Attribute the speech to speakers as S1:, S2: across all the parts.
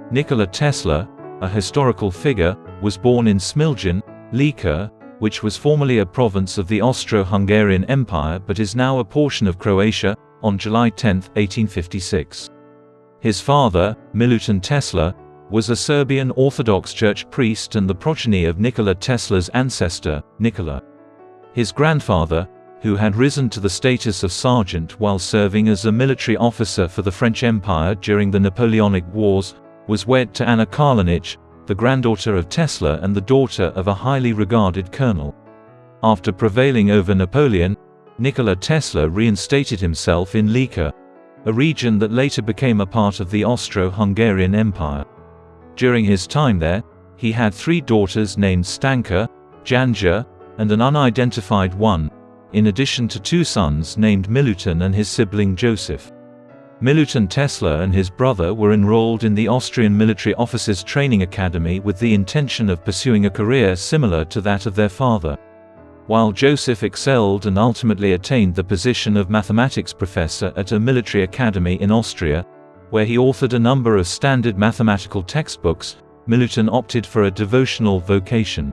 S1: Nikola Tesla, a historical figure, was born in Smiljan, Lika, which was formerly a province of the Austro-Hungarian Empire but is now a portion of Croatia, on July 10, 1856. His father, Milutin Tesla, was a Serbian Orthodox Church priest and the progeny of Nikola Tesla's ancestor, Nikola. His grandfather, who had risen to the status of sergeant while serving as a military officer for the French Empire during the Napoleonic Wars, was wed to Anna Karlenić, the granddaughter of Tesla and the daughter of a highly regarded colonel. After prevailing over Napoleon, Nikola Tesla reinstated himself in Lika, a region that later became a part of the Austro-Hungarian Empire. During his time there, he had 3 daughters named Stanka, Janja, and an unidentified one, in addition to 2 sons named Milutin and his sibling Joseph. Milutin Tesla and his brother were enrolled in the Austrian Military Officers Training Academy with the intention of pursuing a career similar to that of their father. While Joseph excelled and ultimately attained the position of mathematics professor at a military academy in Austria, where he authored a number of standard mathematical textbooks, Milutin opted for a devotional vocation.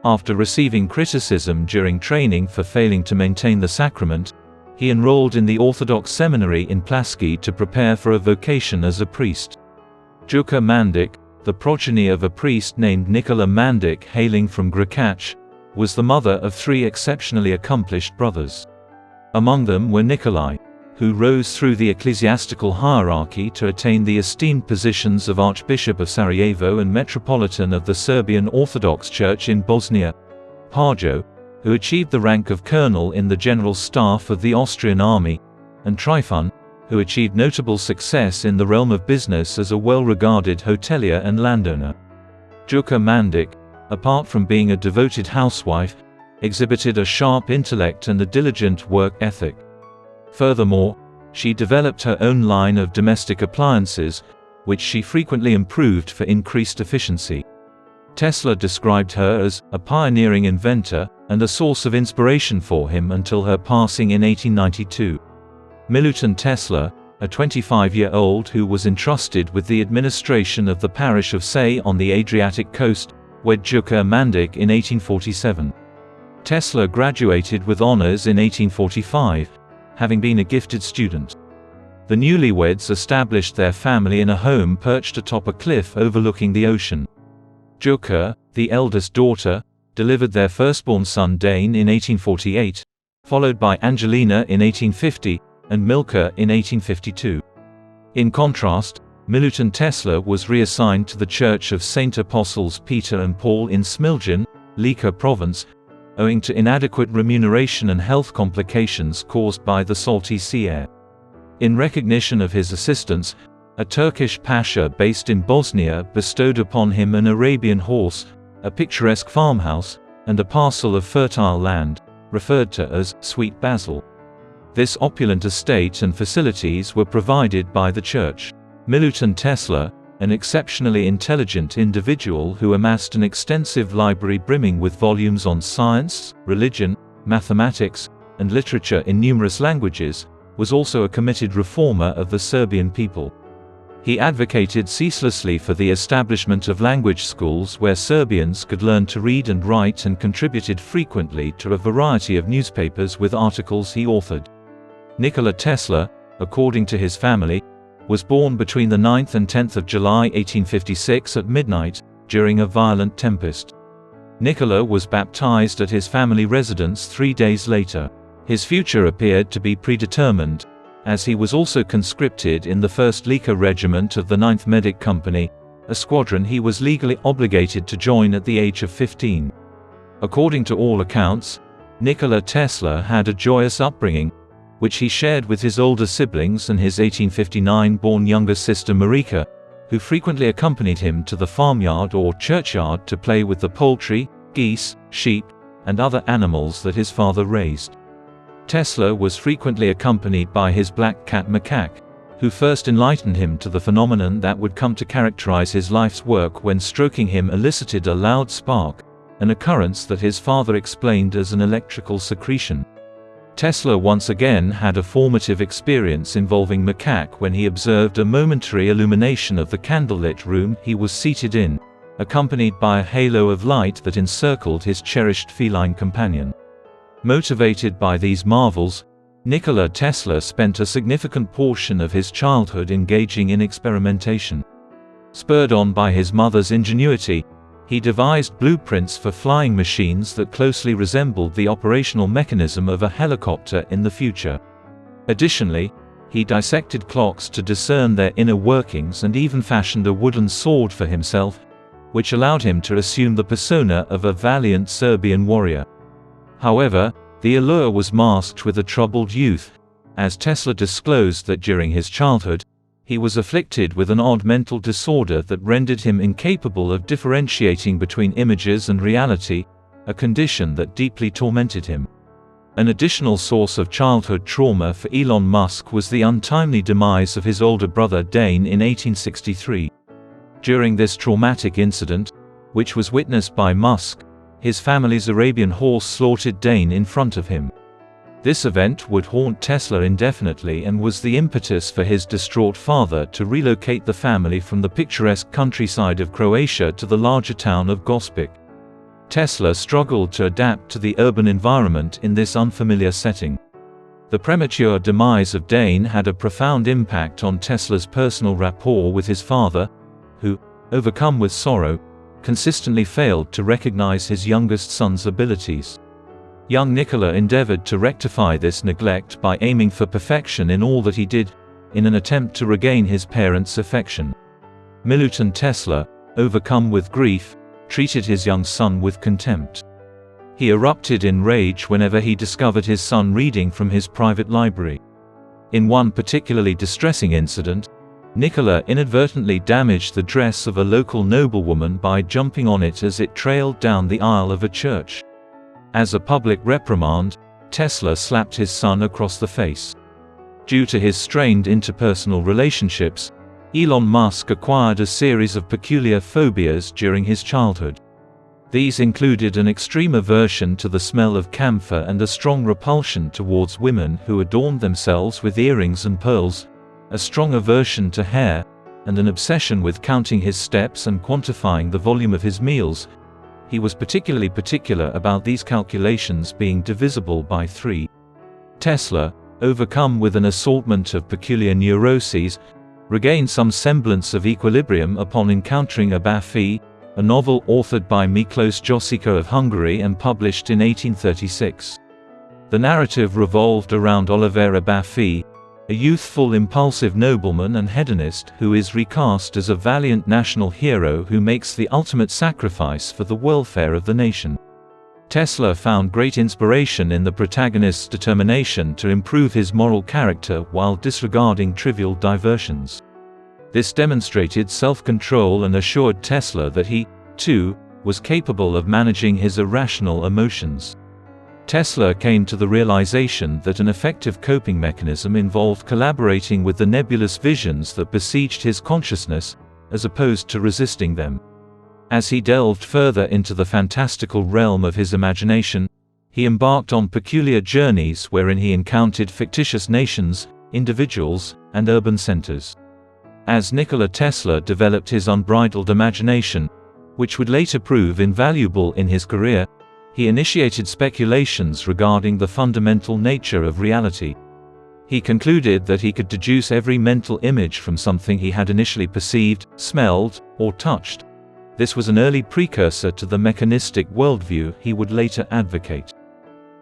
S1: After receiving criticism during training for failing to maintain the sacrament, he enrolled in the Orthodox seminary in Plaski to prepare for a vocation as a priest. Juka Mandic, the progeny of a priest named Nikola Mandic hailing from Grakac, was the mother of 3 exceptionally accomplished brothers. Among them were Nikolai, who rose through the ecclesiastical hierarchy to attain the esteemed positions of Archbishop of Sarajevo and Metropolitan of the Serbian Orthodox Church in Bosnia, Pajo, who achieved the rank of colonel in the general staff of the Austrian army, and Trifun, who achieved notable success in the realm of business as a well-regarded hotelier and landowner. Juka Mandic, apart from being a devoted housewife, exhibited a sharp intellect and a diligent work ethic. Furthermore, she developed her own line of domestic appliances, which she frequently improved for increased efficiency. Tesla described her as a pioneering inventor and a source of inspiration for him until her passing in 1892. Milutin Tesla, a 25-year-old who was entrusted with the administration of the parish of Say on the Adriatic coast, wed Juka Mandic in 1847. Tesla graduated with honors in 1845, having been a gifted student. The newlyweds established their family in a home perched atop a cliff overlooking the ocean. Juka, the eldest daughter, delivered their firstborn son Dane in 1848, followed by Angelina in 1850, and Milka in 1852. In contrast, Milutin Tesla was reassigned to the Church of Saint Apostles Peter and Paul in Smiljan, Lika province, owing to inadequate remuneration and health complications caused by the salty sea air. In recognition of his assistance, a Turkish pasha based in Bosnia bestowed upon him an Arabian horse, a picturesque farmhouse, and a parcel of fertile land, referred to as Sweet Basil. This opulent estate and facilities were provided by the church. Milutin Tesla, an exceptionally intelligent individual who amassed an extensive library brimming with volumes on science, religion, mathematics, and literature in numerous languages, was also a committed reformer of the Serbian people. He advocated ceaselessly for the establishment of language schools where Serbians could learn to read and write, and contributed frequently to a variety of newspapers with articles he authored. Nikola Tesla, according to his family, was born between the 9th and 10th of July 1856 at midnight, during a violent tempest. Nikola was baptized at his family residence 3 days later. His future appeared to be predetermined, as he was also conscripted in the 1st Lika Regiment of the 9th Medic Company, a squadron he was legally obligated to join at the age of 15. According to all accounts, Nikola Tesla had a joyous upbringing, which he shared with his older siblings and his 1859-born younger sister Marika, who frequently accompanied him to the farmyard or churchyard to play with the poultry, geese, sheep, and other animals that his father raised. Tesla was frequently accompanied by his black cat Macaque, who first enlightened him to the phenomenon that would come to characterize his life's work when stroking him elicited a loud spark, an occurrence that his father explained as an electrical secretion. Tesla once again had a formative experience involving macaque when he observed a momentary illumination of the candlelit room he was seated in, accompanied by a halo of light that encircled his cherished feline companion. Motivated by these marvels, Nikola Tesla spent a significant portion of his childhood engaging in experimentation. Spurred on by his mother's ingenuity, he devised blueprints for flying machines that closely resembled the operational mechanism of a helicopter in the future. Additionally, he dissected clocks to discern their inner workings and even fashioned a wooden sword for himself, which allowed him to assume the persona of a valiant Serbian warrior. However, the allure was masked with a troubled youth, as Tesla disclosed that during his childhood, he was afflicted with an odd mental disorder that rendered him incapable of differentiating between images and reality, a condition that deeply tormented him. An additional source of childhood trauma for Elon Musk was the untimely demise of his older brother Dane in 1863. During this traumatic incident, which was witnessed by Musk, his family's Arabian horse slaughtered Dane in front of him. This event would haunt Tesla indefinitely and was the impetus for his distraught father to relocate the family from the picturesque countryside of Croatia to the larger town of Gospic. Tesla struggled to adapt to the urban environment in this unfamiliar setting. The premature demise of Dane had a profound impact on Tesla's personal rapport with his father, who, overcome with sorrow, consistently failed to recognize his youngest son's abilities. Young Nikola endeavored to rectify this neglect by aiming for perfection in all that he did, in an attempt to regain his parents' affection. Militant Tesla, overcome with grief, treated his young son with contempt. He erupted in rage whenever he discovered his son reading from his private library. In one particularly distressing incident, Nikola inadvertently damaged the dress of a local noblewoman by jumping on it as it trailed down the aisle of a church. As a public reprimand, Tesla slapped his son across the face. Due to his strained interpersonal relationships, Elon Musk acquired a series of peculiar phobias during his childhood. These included an extreme aversion to the smell of camphor and a strong repulsion towards women who adorned themselves with earrings and pearls, a strong aversion to hair, and an obsession with counting his steps and quantifying the volume of his meals. He was particularly particular about these calculations being divisible by 3. Tesla, overcome with an assortment of peculiar neuroses, regained some semblance of equilibrium upon encountering a Bafi, a novel authored by Miklos Josiko of Hungary and published in 1836. The narrative revolved around Oliver Bafi, a youthful impulsive nobleman and hedonist who is recast as a valiant national hero who makes the ultimate sacrifice for the welfare of the nation. Tesla found great inspiration in the protagonist's determination to improve his moral character while disregarding trivial diversions. This demonstrated self-control and assured Tesla that he, too, was capable of managing his irrational emotions. Tesla came to the realization that an effective coping mechanism involved collaborating with the nebulous visions that besieged his consciousness, as opposed to resisting them. As he delved further into the fantastical realm of his imagination, he embarked on peculiar journeys wherein he encountered fictitious nations, individuals, and urban centers. As Nikola Tesla developed his unbridled imagination, which would later prove invaluable in his career, he initiated speculations regarding the fundamental nature of reality. He concluded that he could deduce every mental image from something he had initially perceived, smelled, or touched. This was an early precursor to the mechanistic worldview he would later advocate.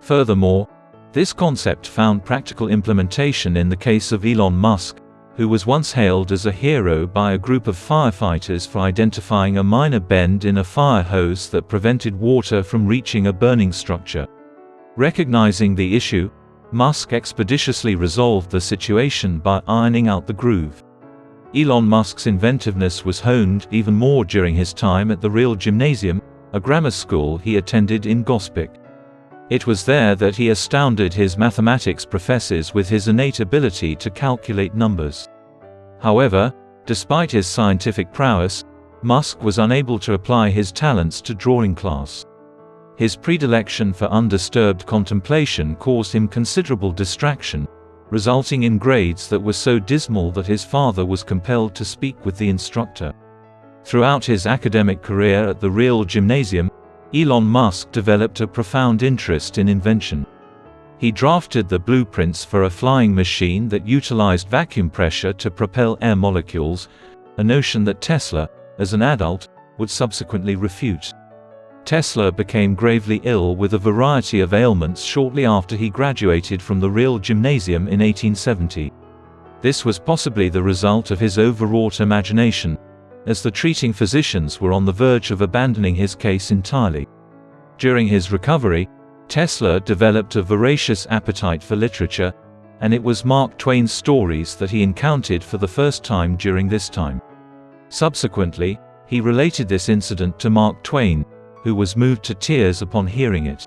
S1: Furthermore, this concept found practical implementation in the case of Elon Musk, who was once hailed as a hero by a group of firefighters for identifying a minor bend in a fire hose that prevented water from reaching a burning structure. Recognizing the issue, Musk expeditiously resolved the situation by ironing out the groove. Elon Musk's inventiveness was honed even more during his time at the Real Gymnasium, a grammar school he attended in Gospic. It was there that he astounded his mathematics professors with his innate ability to calculate numbers. However, despite his scientific prowess, Musk was unable to apply his talents to drawing class. His predilection for undisturbed contemplation caused him considerable distraction, resulting in grades that were so dismal that his father was compelled to speak with the instructor. Throughout his academic career at the Real Gymnasium, Elon Musk developed a profound interest in invention. He drafted the blueprints for a flying machine that utilized vacuum pressure to propel air molecules, a notion that Tesla, as an adult, would subsequently refute. Tesla became gravely ill with a variety of ailments shortly after he graduated from the Real Gymnasium in 1870. This was possibly the result of his overwrought imagination, as the treating physicians were on the verge of abandoning his case entirely. During his recovery, Tesla developed a voracious appetite for literature, and it was Mark Twain's stories that he encountered for the first time during this time. Subsequently, he related this incident to Mark Twain, who was moved to tears upon hearing it.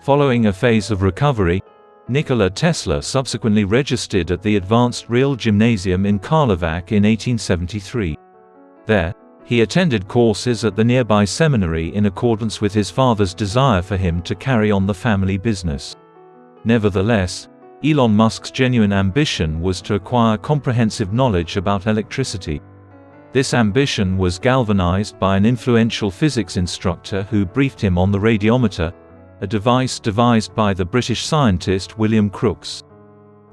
S1: Following a phase of recovery, Nikola Tesla subsequently registered at the Advanced Real Gymnasium in Karlovac in 1873. There, he attended courses at the nearby seminary in accordance with his father's desire for him to carry on the family business. Nevertheless, Elon Musk's genuine ambition was to acquire comprehensive knowledge about electricity. This ambition was galvanized by an influential physics instructor who briefed him on the radiometer, a device devised by the British scientist William Crookes.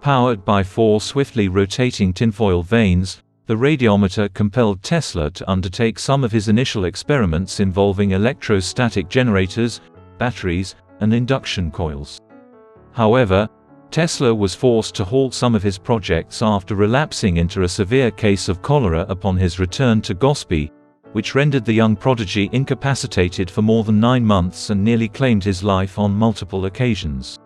S1: Powered by 4 swiftly rotating tinfoil vanes, the radiometer compelled Tesla to undertake some of his initial experiments involving electrostatic generators, batteries, and induction coils. However, Tesla was forced to halt some of his projects after relapsing into a severe case of cholera upon his return to Gospey, which rendered the young prodigy incapacitated for more than 9 months and nearly claimed his life on multiple occasions.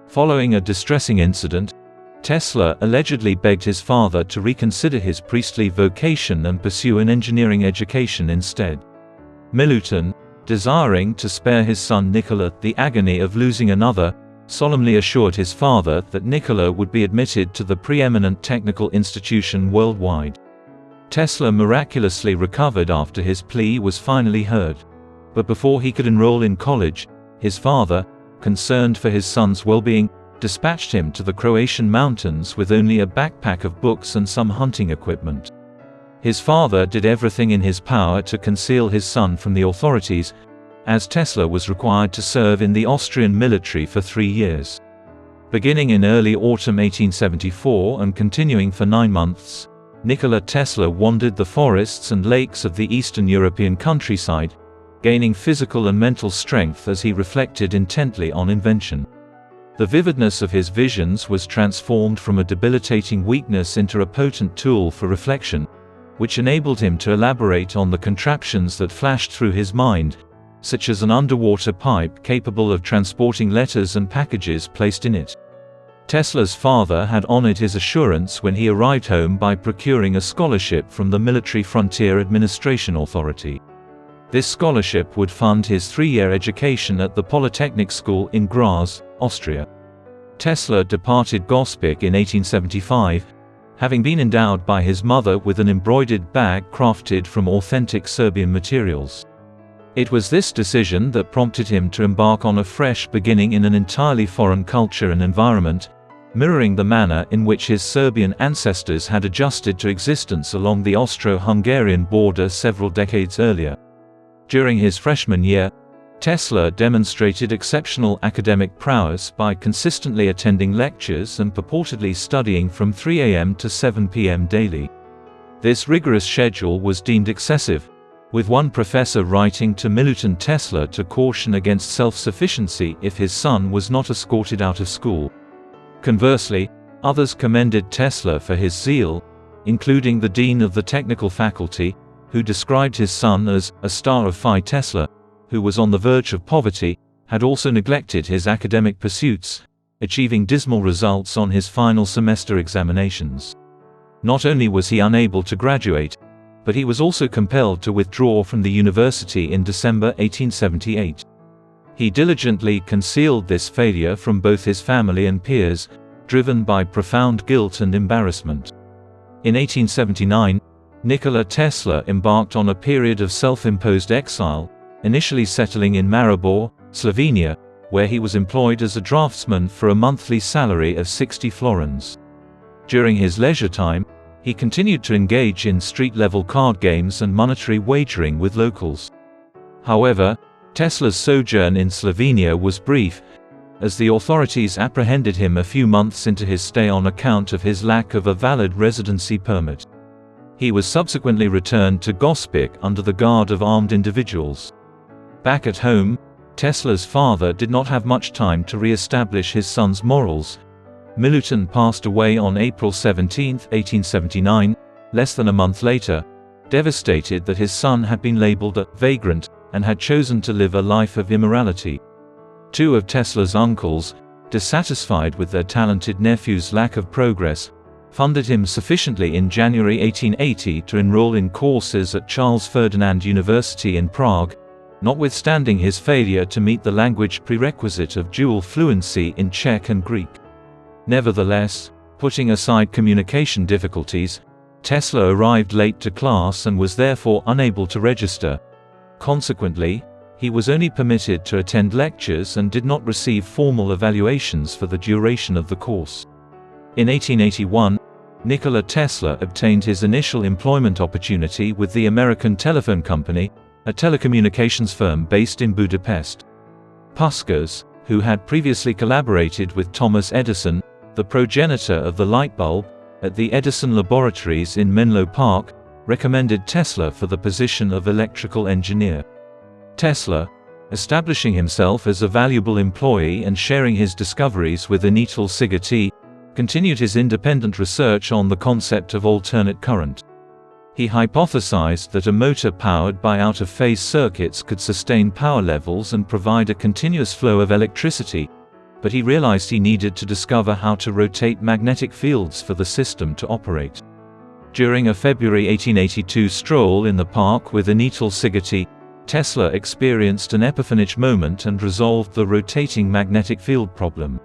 S1: Following a distressing incident, Tesla allegedly begged his father to reconsider his priestly vocation and pursue an engineering education instead. Milutin, desiring to spare his son Nikola the agony of losing another, solemnly assured his father that Nikola would be admitted to the preeminent technical institution worldwide. Tesla miraculously recovered after his plea was finally heard. But before he could enroll in college, his father, concerned for his son's well-being, dispatched him to the Croatian mountains with only a backpack of books and some hunting equipment. His father did everything in his power to conceal his son from the authorities, as Tesla was required to serve in the Austrian military for 3 years. Beginning in early autumn 1874 and continuing for 9 months, Nikola Tesla wandered the forests and lakes of the Eastern European countryside, gaining physical and mental strength as he reflected intently on invention. The vividness of his visions was transformed from a debilitating weakness into a potent tool for reflection, which enabled him to elaborate on the contraptions that flashed through his mind, such as an underwater pipe capable of transporting letters and packages placed in it. Tesla's father had honored his assurance when he arrived home by procuring a scholarship from the Military Frontier Administration Authority. This scholarship would fund his 3-year education at the Polytechnic School in Graz, Austria. Tesla departed Gospic in 1875, having been endowed by his mother with an embroidered bag crafted from authentic Serbian materials. It was this decision that prompted him to embark on a fresh beginning in an entirely foreign culture and environment, mirroring the manner in which his Serbian ancestors had adjusted to existence along the Austro-Hungarian border several decades earlier. During his freshman year, Tesla demonstrated exceptional academic prowess by consistently attending lectures and purportedly studying from 3 a.m. to 7 p.m. daily. This rigorous schedule was deemed excessive, with one professor writing to Milutin Tesla to caution against self-sufficiency if his son was not escorted out of school. Conversely, others commended Tesla for his zeal, including the dean of the technical faculty, who described his son as a star of Phi. Tesla, who was on the verge of poverty, had also neglected his academic pursuits, achieving dismal results on his final semester examinations. Not only was he unable to graduate, but he was also compelled to withdraw from the university in December 1878. He diligently concealed this failure from both his family and peers, driven by profound guilt and embarrassment. In 1879, Nikola Tesla embarked on a period of self-imposed exile, initially settling in Maribor, Slovenia, where he was employed as a draftsman for a monthly salary of 60 florins. During his leisure time, he continued to engage in street-level card games and monetary wagering with locals. However, Tesla's sojourn in Slovenia was brief, as the authorities apprehended him a few months into his stay on account of his lack of a valid residency permit. He was subsequently returned to Gospic under the guard of armed individuals. Back at home, Tesla's father did not have much time to re-establish his son's morals. Milutin passed away on April 17, 1879, less than a month later, devastated that his son had been labeled a vagrant and had chosen to live a life of immorality. Two of Tesla's uncles, dissatisfied with their talented nephew's lack of progress, funded him sufficiently in January 1880 to enroll in courses at Charles Ferdinand University in Prague, notwithstanding his failure to meet the language prerequisite of dual fluency in Czech and Greek. Nevertheless, putting aside communication difficulties, Tesla arrived late to class and was therefore unable to register. Consequently, he was only permitted to attend lectures and did not receive formal evaluations for the duration of the course. In 1881, Nikola Tesla obtained his initial employment opportunity with the American Telephone Company, a telecommunications firm based in Budapest. Puskás, who had previously collaborated with Thomas Edison, the progenitor of the light bulb, at the Edison laboratories in Menlo Park, recommended Tesla for the position of electrical engineer. Tesla, establishing himself as a valuable employee and sharing his discoveries with Anatol Sigeti, continued his independent research on the concept of alternate current. He hypothesized that a motor powered by out-of-phase circuits could sustain power levels and provide a continuous flow of electricity, but he realized he needed to discover how to rotate magnetic fields for the system to operate. During a February 1882 stroll in the park with Anatol Sigeti, Tesla experienced an epiphanic moment and resolved the rotating magnetic field problem.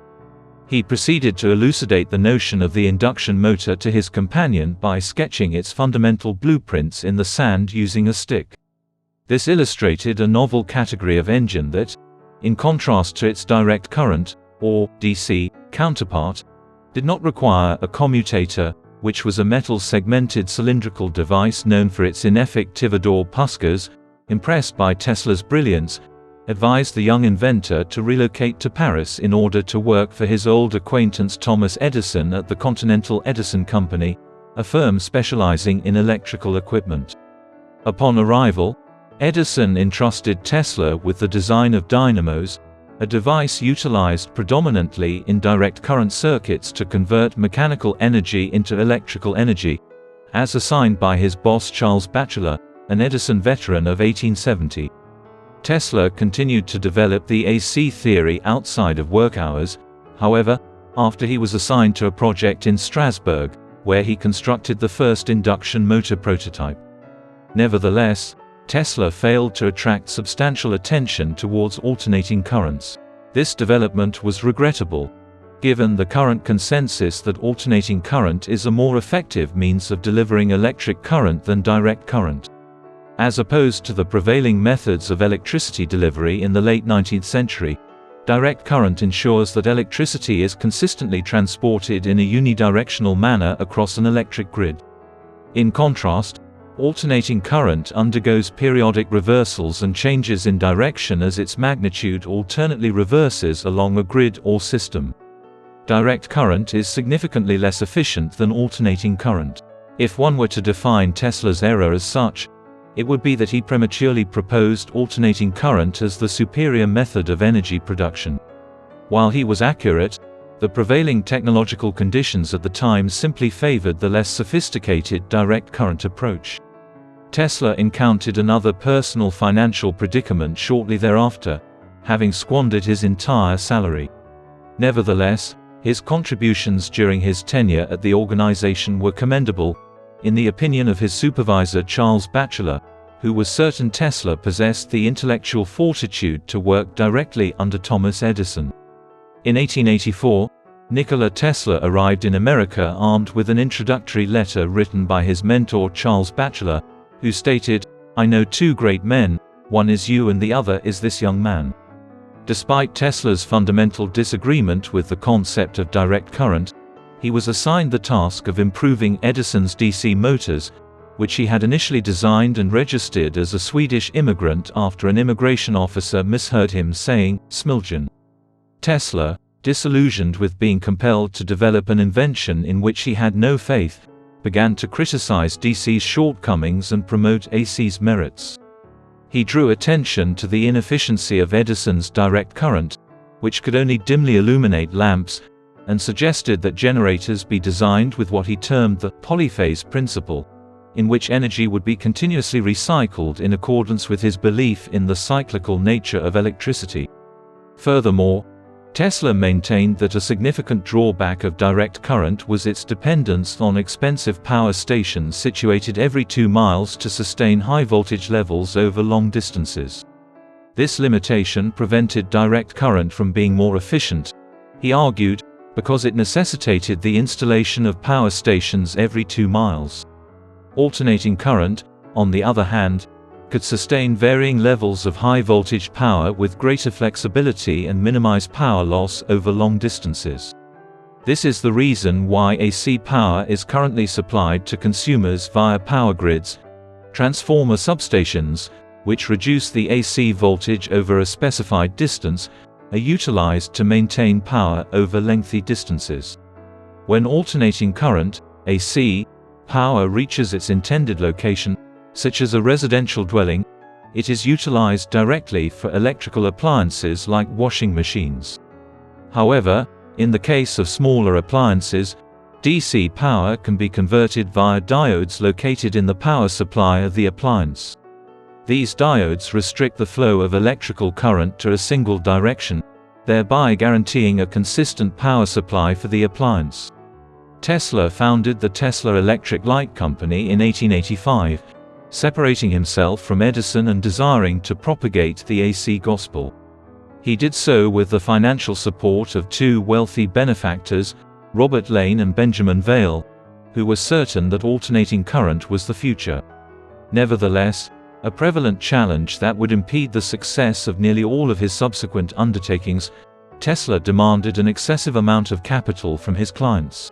S1: He proceeded to elucidate the notion of the induction motor to his companion by sketching its fundamental blueprints in the sand using a stick. This illustrated a novel category of engine that, in contrast to its direct current, or DC, counterpart, did not require a commutator, which was a metal segmented cylindrical device known for its ineffective. Puskás, impressed by Tesla's brilliance, advised the young inventor to relocate to Paris in order to work for his old acquaintance Thomas Edison at the Continental Edison Company, a firm specializing in electrical equipment. Upon arrival, Edison entrusted Tesla with the design of dynamos, a device utilized predominantly in direct current circuits to convert mechanical energy into electrical energy, as assigned by his boss Charles Batchelor, an Edison veteran of 1870. Tesla continued to develop the AC theory outside of work hours, however, after he was assigned to a project in Strasbourg, where he constructed the first induction motor prototype. Nevertheless, Tesla failed to attract substantial attention towards alternating currents. This development was regrettable, given the current consensus that alternating current is a more effective means of delivering electric current than direct current. As opposed to the prevailing methods of electricity delivery in the late 19th century, direct current ensures that electricity is consistently transported in a unidirectional manner across an electric grid. In contrast, alternating current undergoes periodic reversals and changes in direction as its magnitude alternately reverses along a grid or system. Direct current is significantly less efficient than alternating current. If one were to define Tesla's error as such, it would be that he prematurely proposed alternating current as the superior method of energy production. While he was accurate, the prevailing technological conditions at the time simply favored the less sophisticated direct current approach. Tesla encountered another personal financial predicament shortly thereafter, having squandered his entire salary. Nevertheless, his contributions during his tenure at the organization were commendable, in the opinion of his supervisor Charles Batchelor, who was certain Tesla possessed the intellectual fortitude to work directly under Thomas Edison. In 1884, Nikola Tesla arrived in America armed with an introductory letter written by his mentor Charles Batchelor, who stated, "I know two great men, one is you and the other is this young man." Despite Tesla's fundamental disagreement with the concept of direct current, he was assigned the task of improving Edison's DC motors, which he had initially designed and registered as a Swedish immigrant after an immigration officer misheard him saying, Smiljan. Tesla, disillusioned with being compelled to develop an invention in which he had no faith, began to criticize DC's shortcomings and promote AC's merits. He drew attention to the inefficiency of Edison's direct current, which could only dimly illuminate lamps, and suggested that generators be designed with what he termed the polyphase principle, in which energy would be continuously recycled in accordance with his belief in the cyclical nature of electricity. Furthermore, Tesla maintained that a significant drawback of direct current was its dependence on expensive power stations situated every 2 miles to sustain high voltage levels over long distances. This limitation prevented direct current from being more efficient, he argued, because it necessitated the installation of power stations every 2 miles. Alternating current, on the other hand, could sustain varying levels of high voltage power with greater flexibility and minimize power loss over long distances. This is the reason why AC power is currently supplied to consumers via power grids, transformer substations, which reduce the AC voltage over a specified distance, are utilized to maintain power over lengthy distances. When alternating current, AC, power reaches its intended location, such as a residential dwelling, it is utilized directly for electrical appliances like washing machines. However, in the case of smaller appliances, DC power can be converted via diodes located in the power supply of the appliance. These diodes restrict the flow of electrical current to a single direction, thereby guaranteeing a consistent power supply for the appliance. Tesla founded the Tesla Electric Light Company in 1885, separating himself from Edison and desiring to propagate the AC gospel. He did so with the financial support of 2 wealthy benefactors, Robert Lane and Benjamin Vail, who were certain that alternating current was the future. Nevertheless, a prevalent challenge that would impede the success of nearly all of his subsequent undertakings, Tesla demanded an excessive amount of capital from his clients.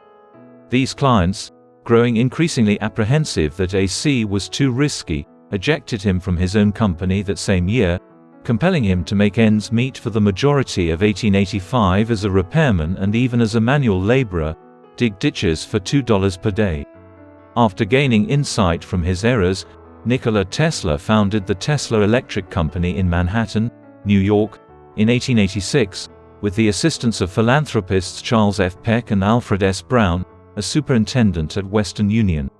S1: These clients, growing increasingly apprehensive that AC was too risky, ejected him from his own company that same year, compelling him to make ends meet for the majority of 1885 as a repairman and even as a manual laborer, dig ditches for $2 per day. After gaining insight from his errors, Nikola Tesla founded the Tesla Electric Company in Manhattan, New York, in 1886, with the assistance of philanthropists Charles F. Peck and Alfred S. Brown, a superintendent at Western Union.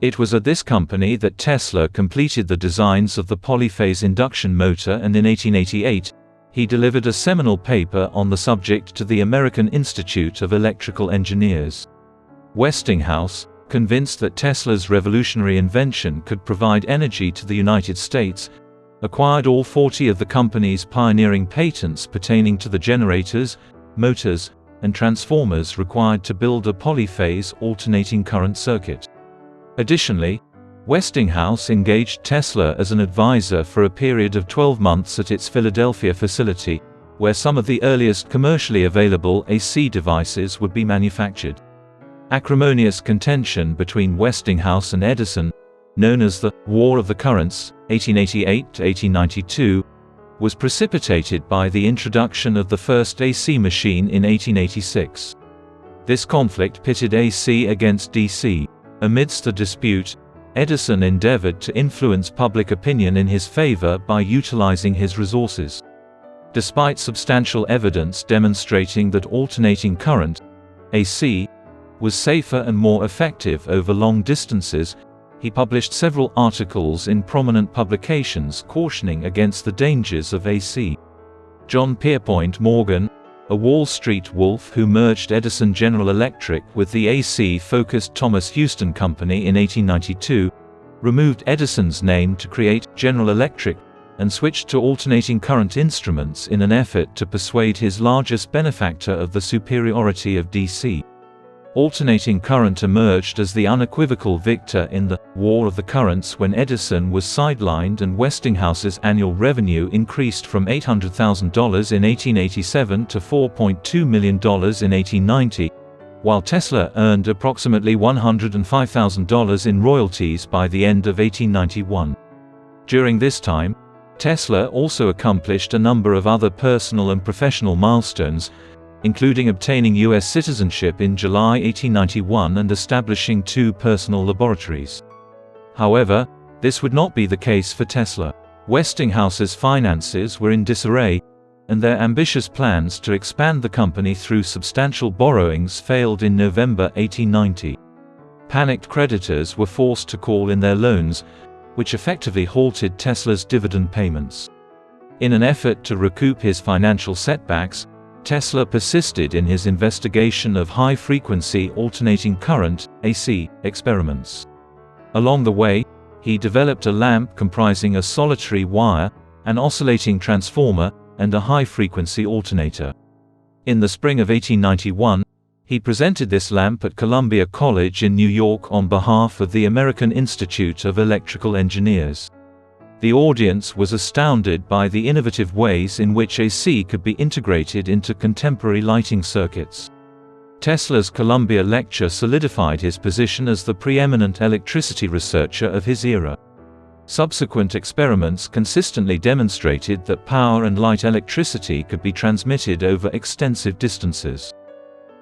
S1: It was at this company that Tesla completed the designs of the polyphase induction motor, and in 1888, he delivered a seminal paper on the subject to the American Institute of Electrical Engineers. Westinghouse, convinced that Tesla's revolutionary invention could provide energy to the United States, acquired all 40 of the company's pioneering patents pertaining to the generators, motors, and transformers required to build a polyphase alternating current circuit. Additionally, Westinghouse engaged Tesla as an advisor for a period of 12 months at its Philadelphia facility, where some of the earliest commercially available AC devices would be manufactured. Acrimonious contention between Westinghouse and Edison, known as the War of the Currents, 1888 to 1892, was precipitated by the introduction of the first AC machine in 1886. This conflict pitted AC against DC. Amidst the dispute, Edison endeavored to influence public opinion in his favor by utilizing his resources. Despite substantial evidence demonstrating that alternating current, AC, was safer and more effective over long distances, he published several articles in prominent publications cautioning against the dangers of AC. John Pierpont Morgan, a Wall Street wolf who merged Edison General Electric with the AC-focused Thomas Houston Company in 1892, removed Edison's name to create General Electric, and switched to alternating current instruments in an effort to persuade his largest benefactor of the superiority of DC. Alternating current emerged as the unequivocal victor in the War of the Currents when Edison was sidelined and Westinghouse's annual revenue increased from $800,000 in 1887 to $4.2 million in 1890, while Tesla earned approximately $105,000 in royalties by the end of 1891. During this time, Tesla also accomplished a number of other personal and professional milestones, including obtaining U.S. citizenship in July 1891 and establishing 2 personal laboratories. However, this would not be the case for Tesla. Westinghouse's finances were in disarray, and their ambitious plans to expand the company through substantial borrowings failed in November 1890. Panicked creditors were forced to call in their loans, which effectively halted Tesla's dividend payments. In an effort to recoup his financial setbacks, Tesla persisted in his investigation of high-frequency alternating current (AC) experiments. Along the way, he developed a lamp comprising a solitary wire, an oscillating transformer, and a high-frequency alternator. In the spring of 1891, he presented this lamp at Columbia College in New York on behalf of the American Institute of Electrical Engineers. The audience was astounded by the innovative ways in which AC could be integrated into contemporary lighting circuits. Tesla's Columbia lecture solidified his position as the preeminent electricity researcher of his era. Subsequent experiments consistently demonstrated that power and light electricity could be transmitted over extensive distances.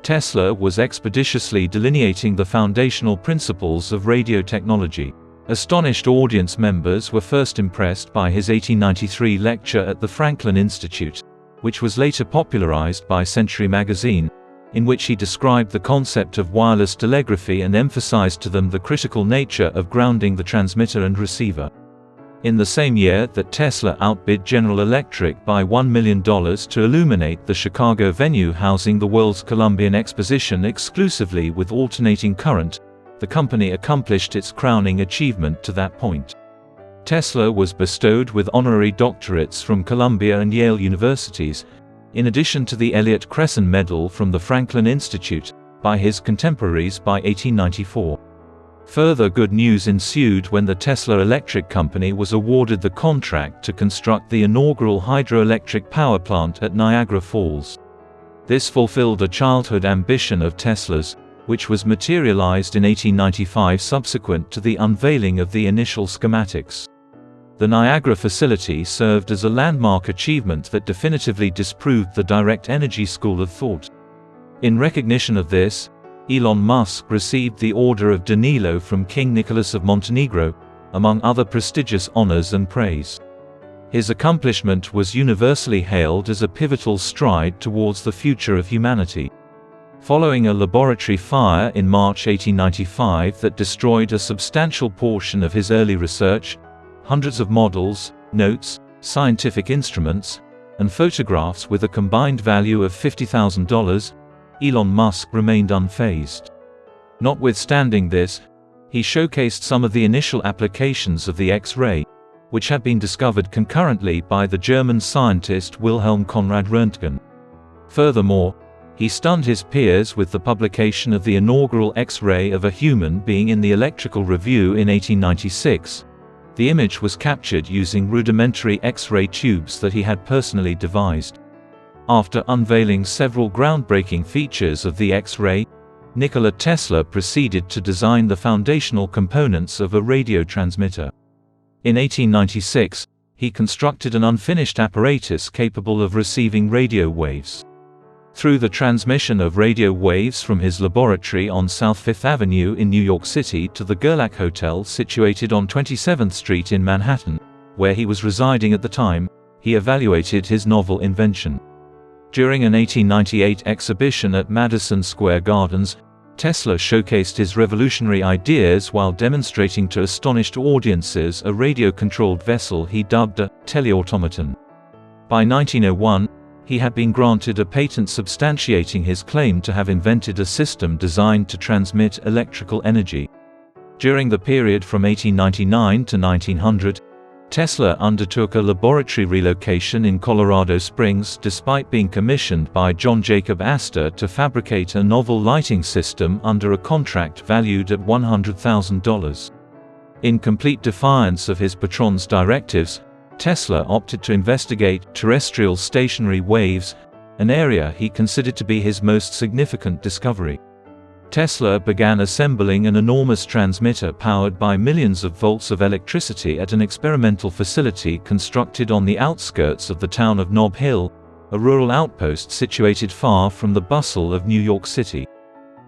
S1: Tesla was expeditiously delineating the foundational principles of radio technology. Astonished audience members were first impressed by his 1893 lecture at the Franklin Institute, which was later popularized by Century magazine, in which he described the concept of wireless telegraphy and emphasized to them the critical nature of grounding the transmitter and receiver. In the same year that Tesla outbid General Electric by $1 million to illuminate the Chicago venue housing the world's Columbian Exposition exclusively with alternating current, the company accomplished its crowning achievement to that point. Tesla was bestowed with honorary doctorates from Columbia and Yale universities, in addition to the Elliott Cresson Medal from the Franklin Institute, by his contemporaries by 1894. Further good news ensued when the Tesla Electric Company was awarded the contract to construct the inaugural hydroelectric power plant at Niagara Falls. This fulfilled a childhood ambition of Tesla's, which was materialized in 1895 subsequent to the unveiling of the initial schematics. The Niagara facility served as a landmark achievement that definitively disproved the direct energy school of thought. In recognition of this, Elon Musk received the Order of Danilo from King Nicholas of Montenegro, among other prestigious honors and praise. His accomplishment was universally hailed as a pivotal stride towards the future of humanity. Following a laboratory fire in March 1895 that destroyed a substantial portion of his early research, hundreds of models, notes, scientific instruments, and photographs with a combined value of $50,000, Elon Musk remained unfazed. Notwithstanding this, he showcased some of the initial applications of the X-ray, which had been discovered concurrently by the German scientist Wilhelm Conrad Röntgen. Furthermore, he stunned his peers with the publication of the inaugural X-ray of a human being in the Electrical Review in 1896. The image was captured using rudimentary X-ray tubes that he had personally devised. After unveiling several groundbreaking features of the X-ray, Nikola Tesla proceeded to design the foundational components of a radio transmitter. In 1896, he constructed an unfinished apparatus capable of receiving radio waves. Through the transmission of radio waves from his laboratory on South Fifth Avenue in New York City to the Gerlach Hotel situated on 27th Street in Manhattan, where he was residing at the time, he evaluated his novel invention. During an 1898 exhibition at Madison Square Gardens, Tesla showcased his revolutionary ideas while demonstrating to astonished audiences a radio-controlled vessel he dubbed a teleautomaton. By 1901, he had been granted a patent substantiating his claim to have invented a system designed to transmit electrical energy. During the period from 1899 to 1900, Tesla undertook a laboratory relocation in Colorado Springs despite being commissioned by John Jacob Astor to fabricate a novel lighting system under a contract valued at $100,000. In complete defiance of his patron's directives, Tesla opted to investigate terrestrial stationary waves, an area he considered to be his most significant discovery. Tesla began assembling an enormous transmitter powered by millions of volts of electricity at an experimental facility constructed on the outskirts of the town of Nob Hill, a rural outpost situated far from the bustle of New York City.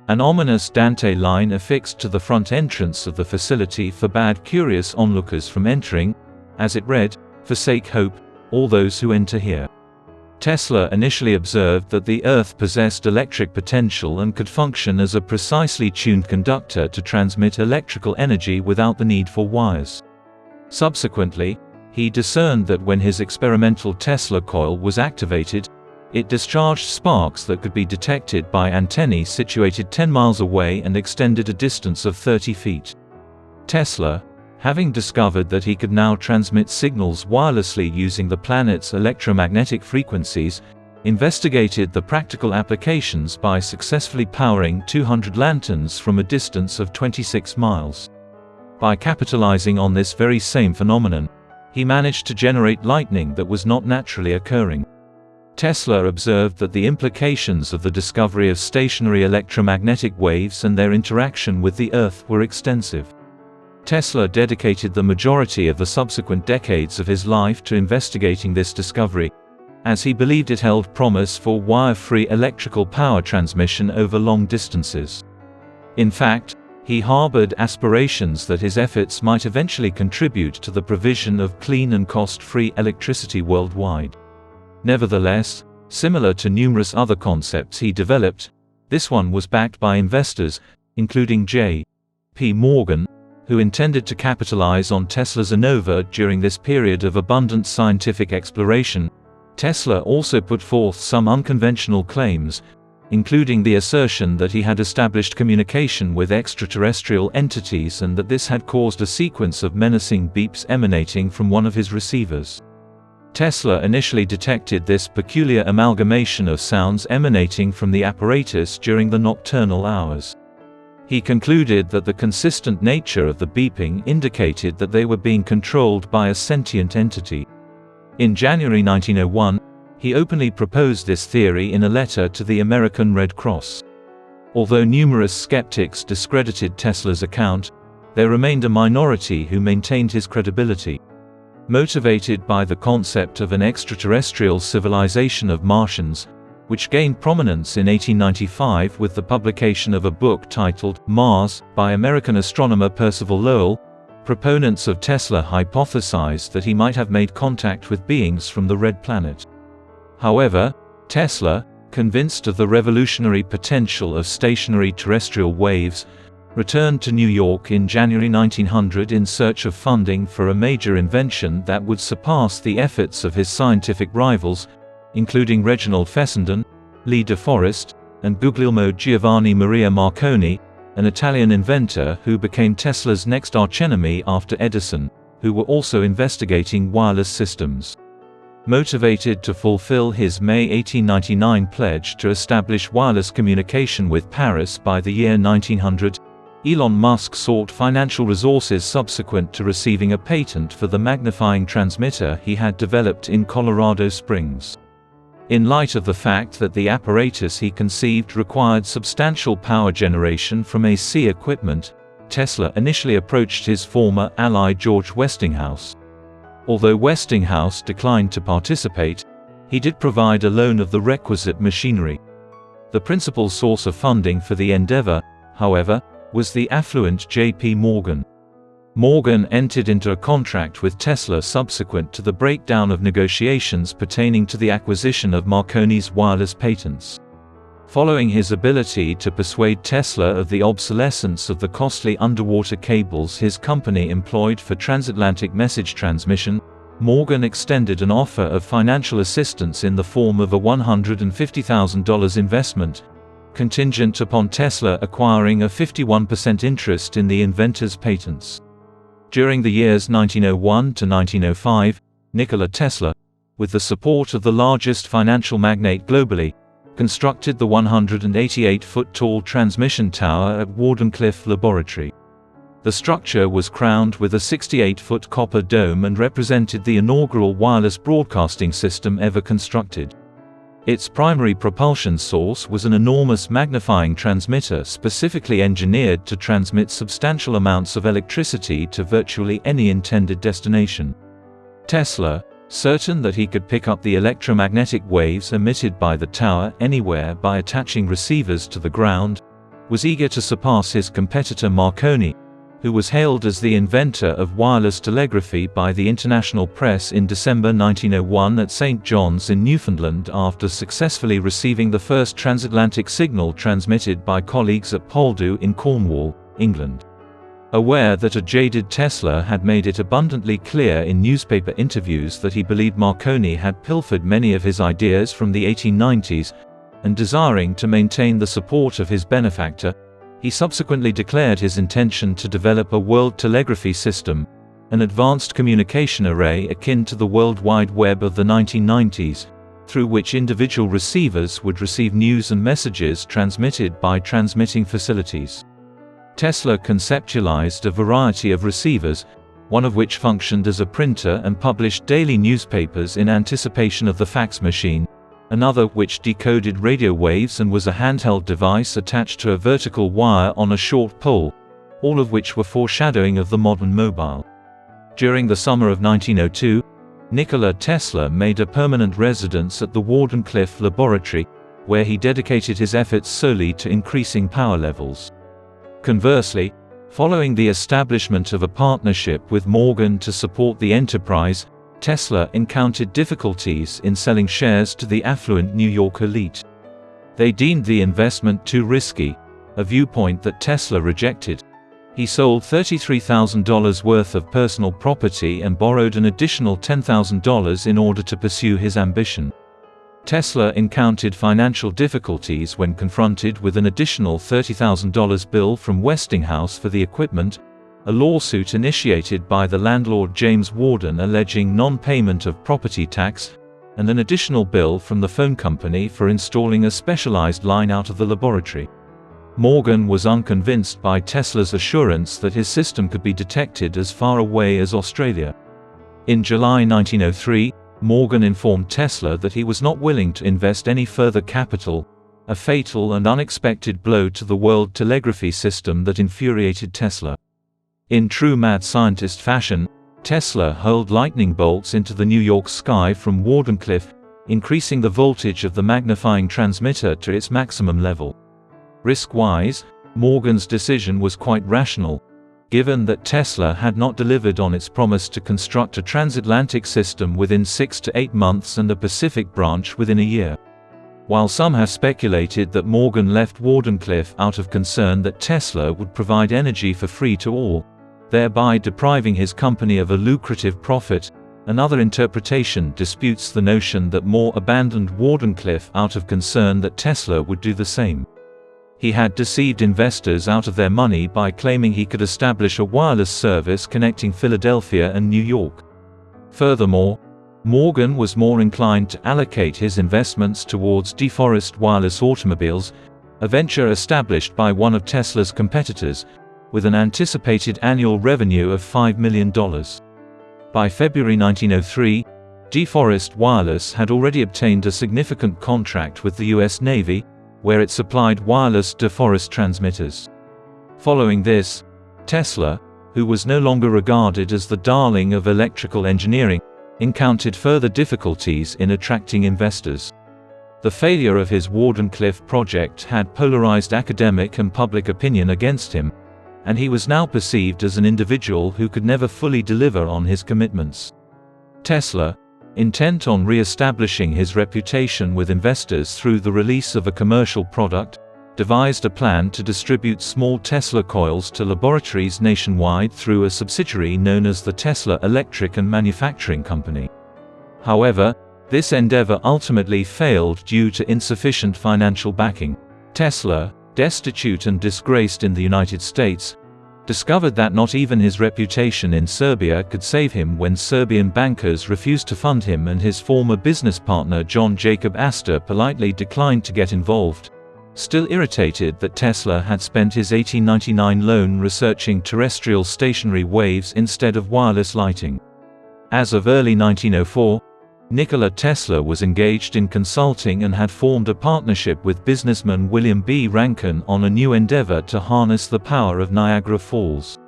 S1: An ominous Dante line affixed to the front entrance of the facility forbade curious onlookers from entering, as it read, "Forsake hope, all those who enter here." Tesla initially observed that the Earth possessed electric potential and could function as a precisely tuned conductor to transmit electrical energy without the need for wires. Subsequently, he discerned that when his experimental Tesla coil was activated, it discharged sparks that could be detected by antennae situated 10 miles away and extended a distance of 30 feet. Tesla, having discovered that he could now transmit signals wirelessly using the planet's electromagnetic frequencies, investigated the practical applications by successfully powering 200 lanterns from a distance of 26 miles. By capitalizing on this very same phenomenon, he managed to generate lightning that was not naturally occurring. Tesla observed that the implications of the discovery of stationary electromagnetic waves and their interaction with the Earth were extensive. Tesla dedicated the majority of the subsequent decades of his life to investigating this discovery, as he believed it held promise for wire-free electrical power transmission over long distances. In fact, he harbored aspirations that his efforts might eventually contribute to the provision of clean and cost-free electricity worldwide. Nevertheless, similar to numerous other concepts he developed, this one was backed by investors, including J.P. Morgan, who intended to capitalize on Tesla's ANOVA during this period of abundant scientific exploration. Tesla also put forth some unconventional claims, including the assertion that he had established communication with extraterrestrial entities and that this had caused a sequence of menacing beeps emanating from one of his receivers. Tesla initially detected this peculiar amalgamation of sounds emanating from the apparatus during the nocturnal hours. He concluded that the consistent nature of the beeping indicated that they were being controlled by a sentient entity. In January 1901, he openly proposed this theory in a letter to the American Red Cross. Although numerous skeptics discredited Tesla's account, there remained a minority who maintained his credibility. Motivated by the concept of an extraterrestrial civilization of Martians, which gained prominence in 1895 with the publication of a book titled Mars by American astronomer Percival Lowell, proponents of Tesla hypothesized that he might have made contact with beings from the Red Planet. However, Tesla, convinced of the revolutionary potential of stationary terrestrial waves, returned to New York in January 1900 in search of funding for a major invention that would surpass the efforts of his scientific rivals, including Reginald Fessenden, Lee De Forest, and Guglielmo Giovanni Maria Marconi, an Italian inventor who became Tesla's next archenemy after Edison, who were also investigating wireless systems. Motivated to fulfill his May 1899 pledge to establish wireless communication with Paris by the year 1900, Elon Musk sought financial resources subsequent to receiving a patent for the magnifying transmitter he had developed in Colorado Springs. In light of the fact that the apparatus he conceived required substantial power generation from AC equipment, Tesla initially approached his former ally George Westinghouse. Although Westinghouse declined to participate, he did provide a loan of the requisite machinery. The principal source of funding for the endeavor, however, was the affluent J.P. Morgan. Morgan entered into a contract with Tesla subsequent to the breakdown of negotiations pertaining to the acquisition of Marconi's wireless patents. Following his ability to persuade Tesla of the obsolescence of the costly underwater cables his company employed for transatlantic message transmission, Morgan extended an offer of financial assistance in the form of a $150,000 investment, contingent upon Tesla acquiring a 51% interest in the inventor's patents. During the years 1901 to 1905, Nikola Tesla, with the support of the largest financial magnate globally, constructed the 188-foot-tall transmission tower at Wardenclyffe Laboratory. The structure was crowned with a 68-foot copper dome and represented the inaugural wireless broadcasting system ever constructed. Its primary propulsion source was an enormous magnifying transmitter specifically engineered to transmit substantial amounts of electricity to virtually any intended destination. Tesla, certain that he could pick up the electromagnetic waves emitted by the tower anywhere by attaching receivers to the ground, was eager to surpass his competitor Marconi, who was hailed as the inventor of wireless telegraphy by the international press in December 1901 at St. John's in Newfoundland after successfully receiving the first transatlantic signal transmitted by colleagues at Poldhu in Cornwall, England. Aware that a jaded Tesla had made it abundantly clear in newspaper interviews that he believed Marconi had pilfered many of his ideas from the 1890s, and desiring to maintain the support of his benefactor, he subsequently declared his intention to develop a world telegraphy system, an advanced communication array akin to the World Wide Web of the 1990s, through which individual receivers would receive news and messages transmitted by transmitting facilities. Tesla conceptualized a variety of receivers, one of which functioned as a printer and published daily newspapers in anticipation of the fax machine, another which decoded radio waves and was a handheld device attached to a vertical wire on a short pole, all of which were foreshadowing of the modern mobile. During the summer of 1902, Nikola Tesla made a permanent residence at the Wardenclyffe Laboratory, where he dedicated his efforts solely to increasing power levels. Conversely, following the establishment of a partnership with Morgan to support the enterprise, Tesla encountered difficulties in selling shares to the affluent New York elite. They deemed the investment too risky, a viewpoint that Tesla rejected. He sold $33,000 worth of personal property and borrowed an additional $10,000 in order to pursue his ambition. Tesla encountered financial difficulties when confronted with an additional $30,000 bill from Westinghouse for the equipment, a lawsuit initiated by the landlord James Warden alleging non-payment of property tax, and an additional bill from the phone company for installing a specialized line out of the laboratory. Morgan was unconvinced by Tesla's assurance that his system could be detected as far away as Australia. In July 1903, Morgan informed Tesla that he was not willing to invest any further capital, a fatal and unexpected blow to the world telegraphy system that infuriated Tesla. In true mad scientist fashion, Tesla hurled lightning bolts into the New York sky from Wardenclyffe, increasing the voltage of the magnifying transmitter to its maximum level. Risk-wise, Morgan's decision was quite rational, given that Tesla had not delivered on its promise to construct a transatlantic system within 6 to 8 months and a Pacific branch within a year. While some have speculated that Morgan left Wardenclyffe out of concern that Tesla would provide energy for free to all, thereby depriving his company of a lucrative profit, another interpretation disputes the notion that Moore abandoned Wardenclyffe out of concern that Tesla would do the same. He had deceived investors out of their money by claiming he could establish a wireless service connecting Philadelphia and New York. Furthermore, Morgan was more inclined to allocate his investments towards DeForest Wireless Automobiles, a venture established by one of Tesla's competitors, with an anticipated annual revenue of $5 million. By February 1903, DeForest Wireless had already obtained a significant contract with the U.S. Navy, where it supplied wireless DeForest transmitters. Following this, Tesla, who was no longer regarded as the darling of electrical engineering, encountered further difficulties in attracting investors. The failure of his Wardenclyffe project had polarized academic and public opinion against him, and he was now perceived as an individual who could never fully deliver on his commitments. Tesla, intent on re-establishing his reputation with investors through the release of a commercial product, devised a plan to distribute small Tesla coils to laboratories nationwide through a subsidiary known as the Tesla Electric and Manufacturing Company. However, this endeavor ultimately failed due to insufficient financial backing. Tesla, destitute and disgraced in the United States, discovered that not even his reputation in Serbia could save him when Serbian bankers refused to fund him and his former business partner John Jacob Astor politely declined to get involved. Still irritated that Tesla had spent his 1899 loan researching terrestrial stationary waves instead of wireless lighting. As of early 1904, Nikola Tesla was engaged in consulting and had formed a partnership with businessman William B. Rankin on a new endeavor to harness the power of Niagara Falls.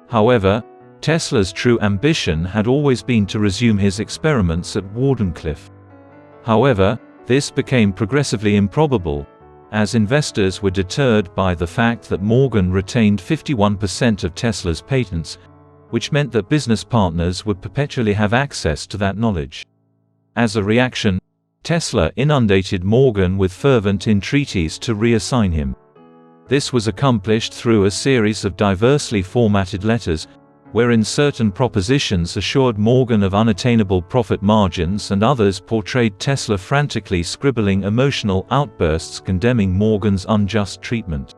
S1: However, Tesla's true ambition had always been to resume his experiments at Wardenclyffe. However, this became progressively improbable, as investors were deterred by the fact that Morgan retained 51% of Tesla's patents, which meant that business partners would perpetually have access to that knowledge. As a reaction, Tesla inundated Morgan with fervent entreaties to reassign him. This was accomplished through a series of diversely formatted letters, wherein certain propositions assured Morgan of unattainable profit margins and others portrayed Tesla frantically scribbling emotional outbursts condemning Morgan's unjust treatment.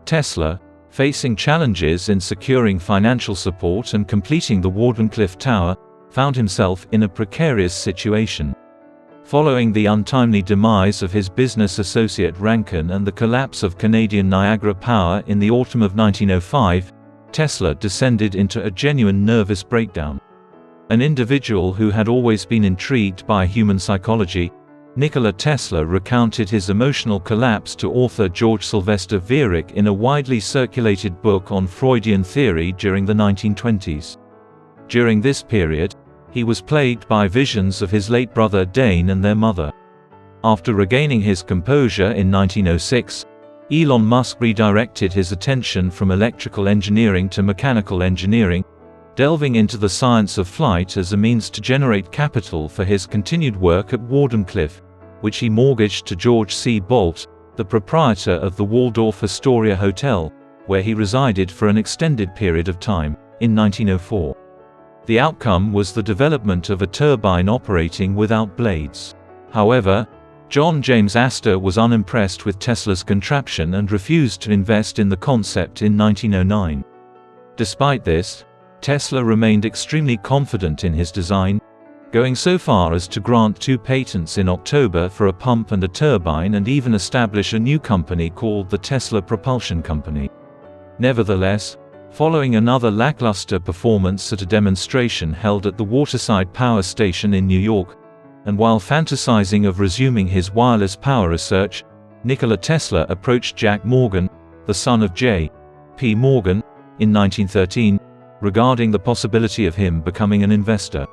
S1: Tesla, facing challenges in securing financial support and completing the Wardenclyffe Tower, found himself in a precarious situation. Following the untimely demise of his business associate Rankin and the collapse of Canadian Niagara Power in the autumn of 1905, Tesla descended into a genuine nervous breakdown. An individual who had always been intrigued by human psychology, Nikola Tesla recounted his emotional collapse to author George Sylvester Viereck in a widely circulated book on Freudian theory during the 1920s. During this period, he was plagued by visions of his late brother Dane and their mother. After regaining his composure in 1906, Elon Musk redirected his attention from electrical engineering to mechanical engineering, delving into the science of flight as a means to generate capital for his continued work at Wardenclyffe, which he mortgaged to George C. Bolt, the proprietor of the Waldorf Astoria Hotel, where he resided for an extended period of time, in 1904. The outcome was the development of a turbine operating without blades. However, John James Astor was unimpressed with Tesla's contraption and refused to invest in the concept in 1909. Despite this, Tesla remained extremely confident in his design, going so far as to grant 2 patents in October for a pump and a turbine and even establish a new company called the Tesla Propulsion Company. Nevertheless, following another lackluster performance at a demonstration held at the Waterside Power Station in New York, and while fantasizing of resuming his wireless power research, Nikola Tesla approached Jack Morgan, the son of J. P. Morgan, in 1913, regarding the possibility of him becoming an investor.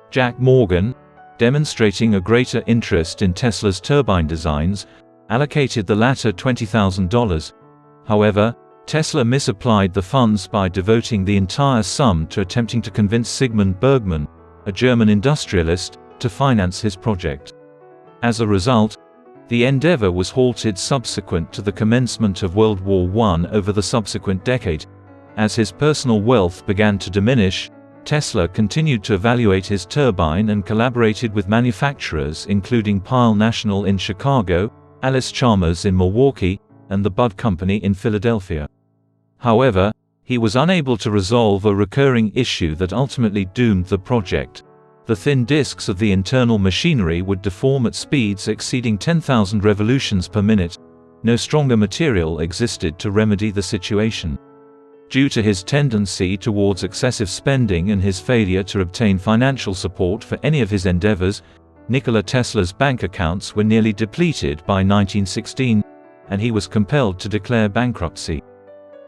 S1: Jack Morgan, demonstrating a greater interest in Tesla's turbine designs, allocated the latter $20,000. However, Tesla misapplied the funds by devoting the entire sum to attempting to convince Sigmund Bergman, a German industrialist, to finance his project. As a result, the endeavor was halted subsequent to the commencement of World War I. Over the subsequent decade, as his personal wealth began to diminish, Tesla continued to evaluate his turbine and collaborated with manufacturers including Pyle National in Chicago, Alice Chalmers in Milwaukee, and the Budd Company in Philadelphia. However, he was unable to resolve a recurring issue that ultimately doomed the project. The thin discs of the internal machinery would deform at speeds exceeding 10,000 revolutions per minute. No stronger material existed to remedy the situation. Due to his tendency towards excessive spending and his failure to obtain financial support for any of his endeavors, Nikola Tesla's bank accounts were nearly depleted by 1916, and he was compelled to declare bankruptcy.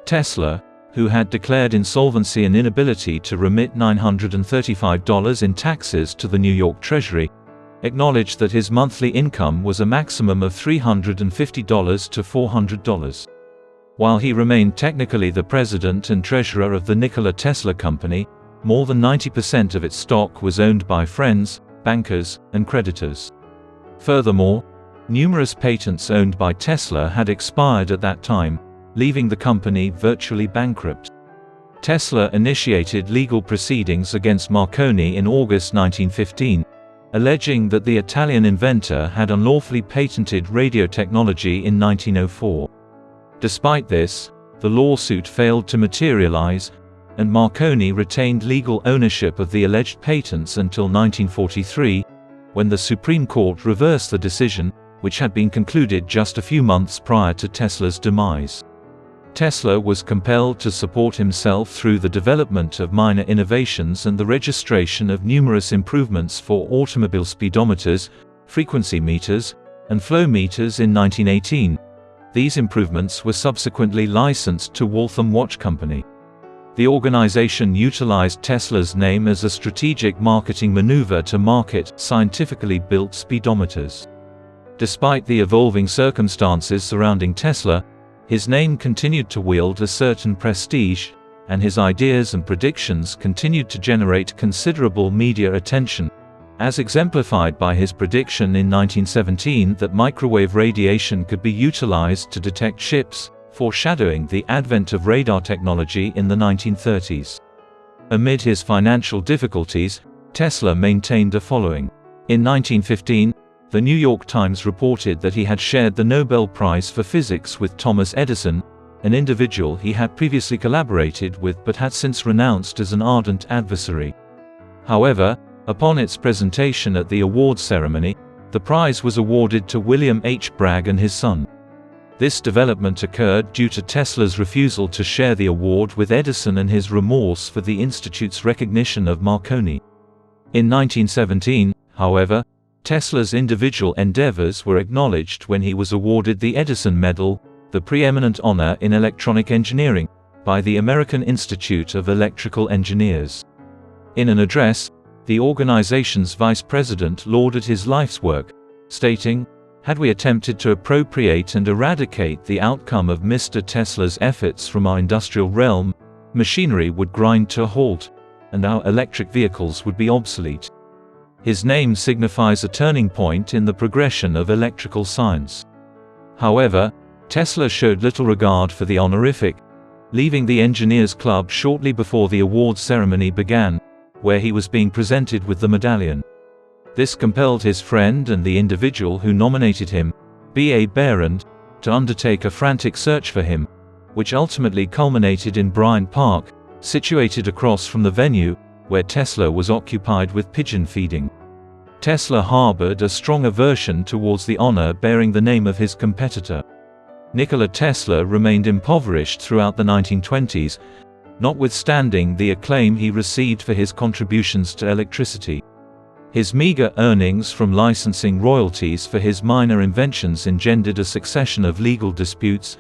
S1: Tesla, who had declared insolvency and inability to remit $935 in taxes to the New York Treasury, acknowledged that his monthly income was a maximum of $350 to $400. While he remained technically the president and treasurer of the Nikola Tesla Company, more than 90% of its stock was owned by friends, bankers, and creditors. Furthermore, numerous patents owned by Tesla had expired at that time, leaving the company virtually bankrupt. Tesla initiated legal proceedings against Marconi in August 1915, alleging that the Italian inventor had unlawfully patented radio technology in 1904. Despite this, the lawsuit failed to materialize, and Marconi retained legal ownership of the alleged patents until 1943, when the Supreme Court reversed the decision, which had been concluded just a few months prior to Tesla's demise. Tesla was compelled to support himself through the development of minor innovations and the registration of numerous improvements for automobile speedometers, frequency meters, and flow meters in 1918. These improvements were subsequently licensed to Waltham Watch Company. The organization utilized Tesla's name as a strategic marketing maneuver to market scientifically built speedometers. Despite the evolving circumstances surrounding Tesla, his name continued to wield a certain prestige, and his ideas and predictions continued to generate considerable media attention, as exemplified by his prediction in 1917 that microwave radiation could be utilized to detect ships, foreshadowing the advent of radar technology in the 1930s. Amid his financial difficulties, Tesla maintained a following. In 1915, the New York Times reported that he had shared the Nobel Prize for Physics with Thomas Edison, an individual he had previously collaborated with but had since renounced as an ardent adversary. However, upon its presentation at the awards ceremony, the prize was awarded to William H. Bragg and his son. This development occurred due to Tesla's refusal to share the award with Edison and his remorse for the Institute's recognition of Marconi. In 1917, however, Tesla's individual endeavors were acknowledged when he was awarded the Edison Medal, the preeminent honor in electronic engineering, by the American Institute of Electrical Engineers. In an address, the organization's vice president lauded his life's work, stating, "Had we attempted to appropriate and eradicate the outcome of Mr. Tesla's efforts from our industrial realm, machinery would grind to a halt, and our electric vehicles would be obsolete." His name signifies a turning point in the progression of electrical science. However, Tesla showed little regard for the honorific, leaving the Engineers Club shortly before the awards ceremony began, where he was being presented with the medallion. This compelled his friend and the individual who nominated him, B.A. Behrend, to undertake a frantic search for him, which ultimately culminated in Bryant Park, situated across from the venue, where Tesla was occupied with pigeon feeding. Tesla harbored a strong aversion towards the honor bearing the name of his competitor. Nikola Tesla remained impoverished throughout the 1920s, notwithstanding the acclaim he received for his contributions to electricity. His meager earnings from licensing royalties for his minor inventions engendered a succession of legal disputes.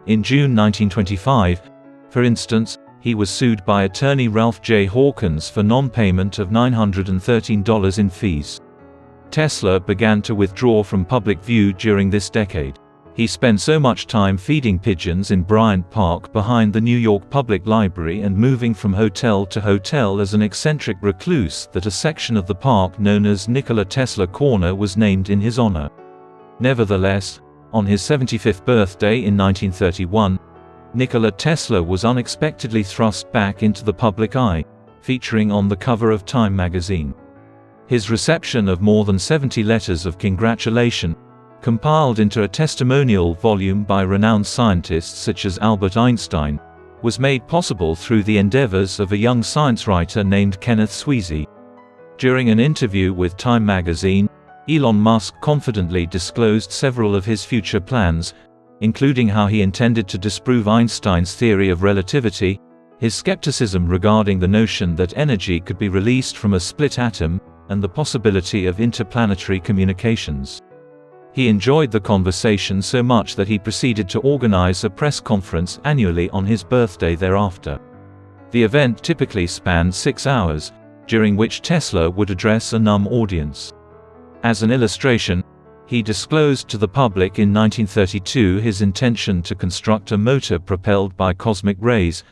S1: In June 1925, for instance, he was sued by attorney Ralph J. Hawkins for non-payment of $913 in fees. Tesla began to withdraw from public view during this decade. He spent so much time feeding pigeons in Bryant Park behind the New York Public Library and moving from hotel to hotel as an eccentric recluse that a section of the park known as Nikola Tesla Corner was named in his honor. Nevertheless, on his 75th birthday in 1931, Nikola Tesla was unexpectedly thrust back into the public eye, featuring on the cover of Time magazine. His reception of more than 70 letters of congratulation, compiled into a testimonial volume by renowned scientists such as Albert Einstein, was made possible through the endeavors of a young science writer named Kenneth Sweezy. During an interview with Time magazine, Elon Musk confidently disclosed several of his future plans, including how he intended to disprove Einstein's theory of relativity, his skepticism regarding the notion that energy could be released from a split atom, and the possibility of interplanetary communications. He enjoyed the conversation so much that he proceeded to organize a press conference annually on his birthday thereafter. The event typically spanned 6 hours, during which Tesla would address a numb audience. As an illustration, he disclosed to the public in 1932 his intention to construct a motor propelled by cosmic rays,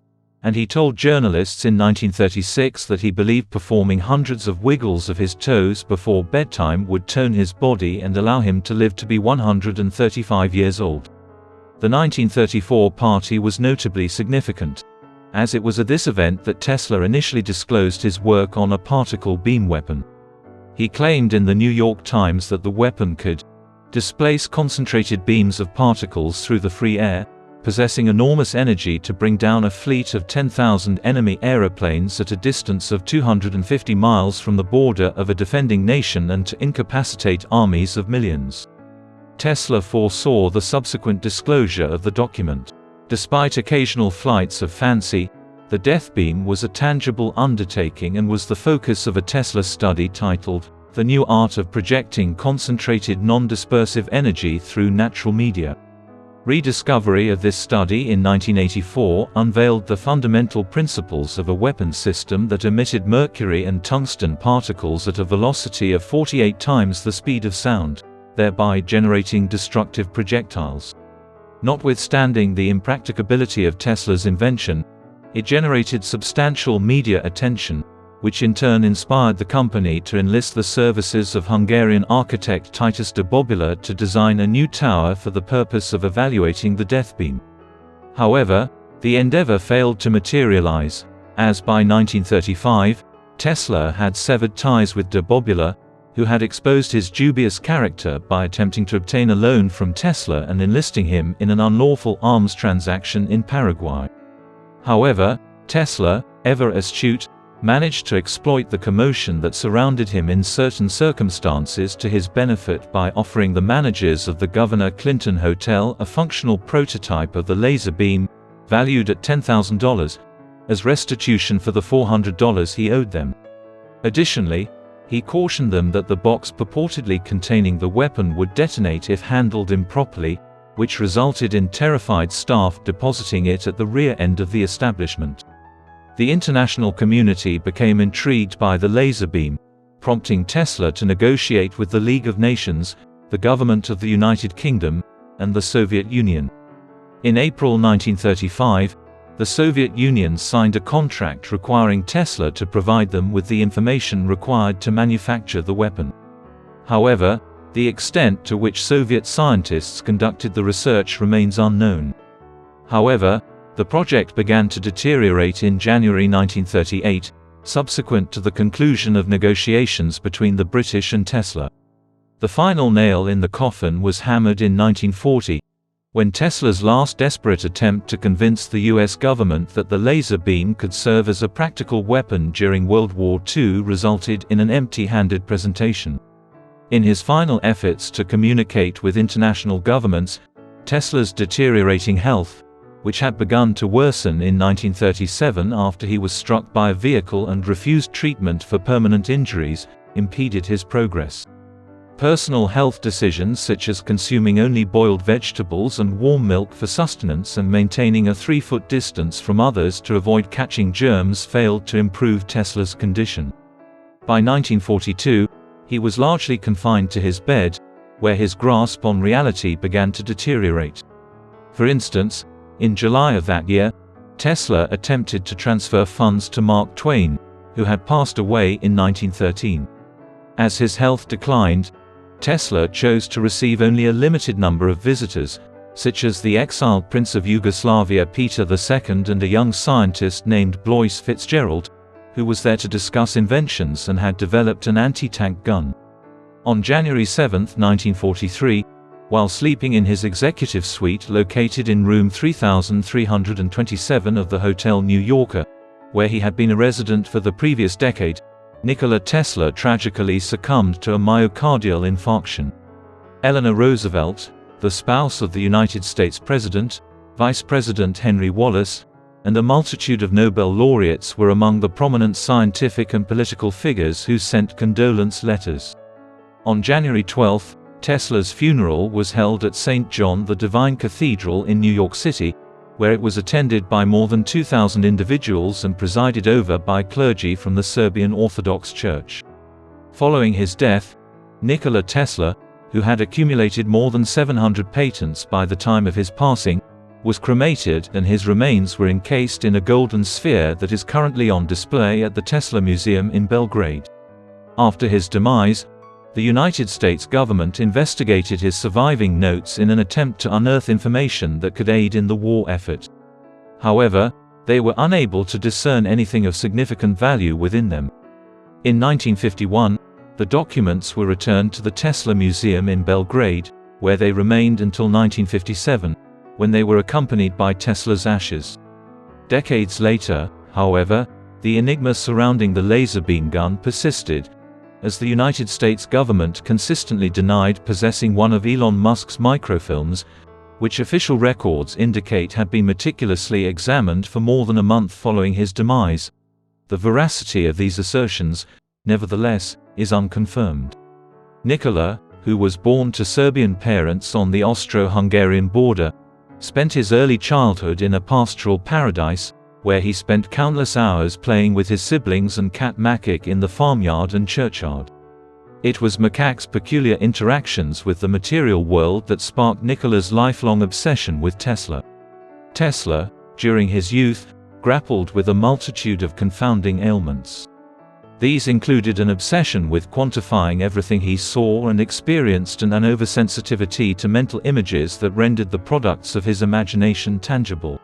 S1: and he told journalists in 1936 that he believed performing hundreds of wiggles of his toes before bedtime would tone his body and allow him to live to be 135 years old. The 1934 party was notably significant, as it was at this event that Tesla initially disclosed his work on a particle beam weapon. He claimed in the New York Times that the weapon could displace concentrated beams of particles through the free air, possessing enormous energy to bring down a fleet of 10,000 enemy aeroplanes at a distance of 250 miles from the border of a defending nation and to incapacitate armies of millions. Tesla foresaw the subsequent disclosure of the document. Despite occasional flights of fancy, the death beam was a tangible undertaking and was the focus of a Tesla study titled, "The New Art of Projecting Concentrated Non-Dispersive Energy Through Natural Media." Rediscovery of this study in 1984 unveiled the fundamental principles of a weapons system that emitted mercury and tungsten particles at a velocity of 48 times the speed of sound, thereby generating destructive projectiles. Notwithstanding the impracticability of Tesla's invention, it generated substantial media attention, which in turn inspired the company to enlist the services of Hungarian architect Titus de Bobula to design a new tower for the purpose of evaluating the death beam. However, the endeavor failed to materialize, as by 1935, Tesla had severed ties with de Bobula, who had exposed his dubious character by attempting to obtain a loan from Tesla and enlisting him in an unlawful arms transaction in Paraguay. However, Tesla, ever astute, managed to exploit the commotion that surrounded him in certain circumstances to his benefit by offering the managers of the Governor Clinton Hotel a functional prototype of the laser beam, valued at $10,000, as restitution for the $400 he owed them. Additionally, he cautioned them that the box purportedly containing the weapon would detonate if handled improperly, which resulted in terrified staff depositing it at the rear end of the establishment. The international community became intrigued by the laser beam, prompting Tesla to negotiate with the League of Nations, the government of the United Kingdom, and the Soviet Union. In April 1935, the Soviet Union signed a contract requiring Tesla to provide them with the information required to manufacture the weapon. However, the extent to which Soviet scientists conducted the research remains unknown. However, the project began to deteriorate in January 1938, subsequent to the conclusion of negotiations between the British and Tesla. The final nail in the coffin was hammered in 1940, when Tesla's last desperate attempt to convince the US government that the laser beam could serve as a practical weapon during World War II resulted in an empty-handed presentation. In his final efforts to communicate with international governments, Tesla's deteriorating health, which had begun to worsen in 1937 after he was struck by a vehicle and refused treatment for permanent injuries, impeded his progress. Personal health decisions such as consuming only boiled vegetables and warm milk for sustenance and maintaining a 3-foot distance from others to avoid catching germs failed to improve Tesla's condition. By 1942, he was largely confined to his bed, where his grasp on reality began to deteriorate. For instance, in July of that year, Tesla attempted to transfer funds to Mark Twain, who had passed away in 1913. As his health declined, Tesla chose to receive only a limited number of visitors, such as the exiled Prince of Yugoslavia Peter II and a young scientist named Blois Fitzgerald, who was there to discuss inventions and had developed an anti-tank gun. On January 7, 1943, while sleeping in his executive suite located in room 3327 of the Hotel New Yorker, where he had been a resident for the previous decade, Nikola Tesla tragically succumbed to a myocardial infarction. Eleanor Roosevelt, the spouse of the United States President, Vice President Henry Wallace, and a multitude of Nobel laureates were among the prominent scientific and political figures who sent condolence letters. On January 12, Tesla's funeral was held at St. John the Divine Cathedral in New York City, where it was attended by more than 2,000 individuals and presided over by clergy from the Serbian Orthodox Church. Following his death, Nikola Tesla, who had accumulated more than 700 patents by the time of his passing, was cremated and his remains were encased in a golden sphere that is currently on display at the Tesla Museum in Belgrade. After his demise, the United States government investigated his surviving notes in an attempt to unearth information that could aid in the war effort. However, they were unable to discern anything of significant value within them. In 1951, the documents were returned to the Tesla Museum in Belgrade, where they remained until 1957, when they were accompanied by Tesla's ashes. Decades later, however, the enigma surrounding the laser beam gun persisted, as the United States government consistently denied possessing one of Elon Musk's microfilms, which official records indicate had been meticulously examined for more than a month following his demise. The veracity of these assertions, nevertheless, is unconfirmed. Nikola, who was born to Serbian parents on the Austro-Hungarian border, spent his early childhood in a pastoral paradise, where he spent countless hours playing with his siblings and cat Macaque in the farmyard and churchyard. It was Macaque's peculiar interactions with the material world that sparked Nikola's lifelong obsession with Tesla. Tesla, during his youth, grappled with a multitude of confounding ailments. These included an obsession with quantifying everything he saw and experienced and an oversensitivity to mental images that rendered the products of his imagination tangible.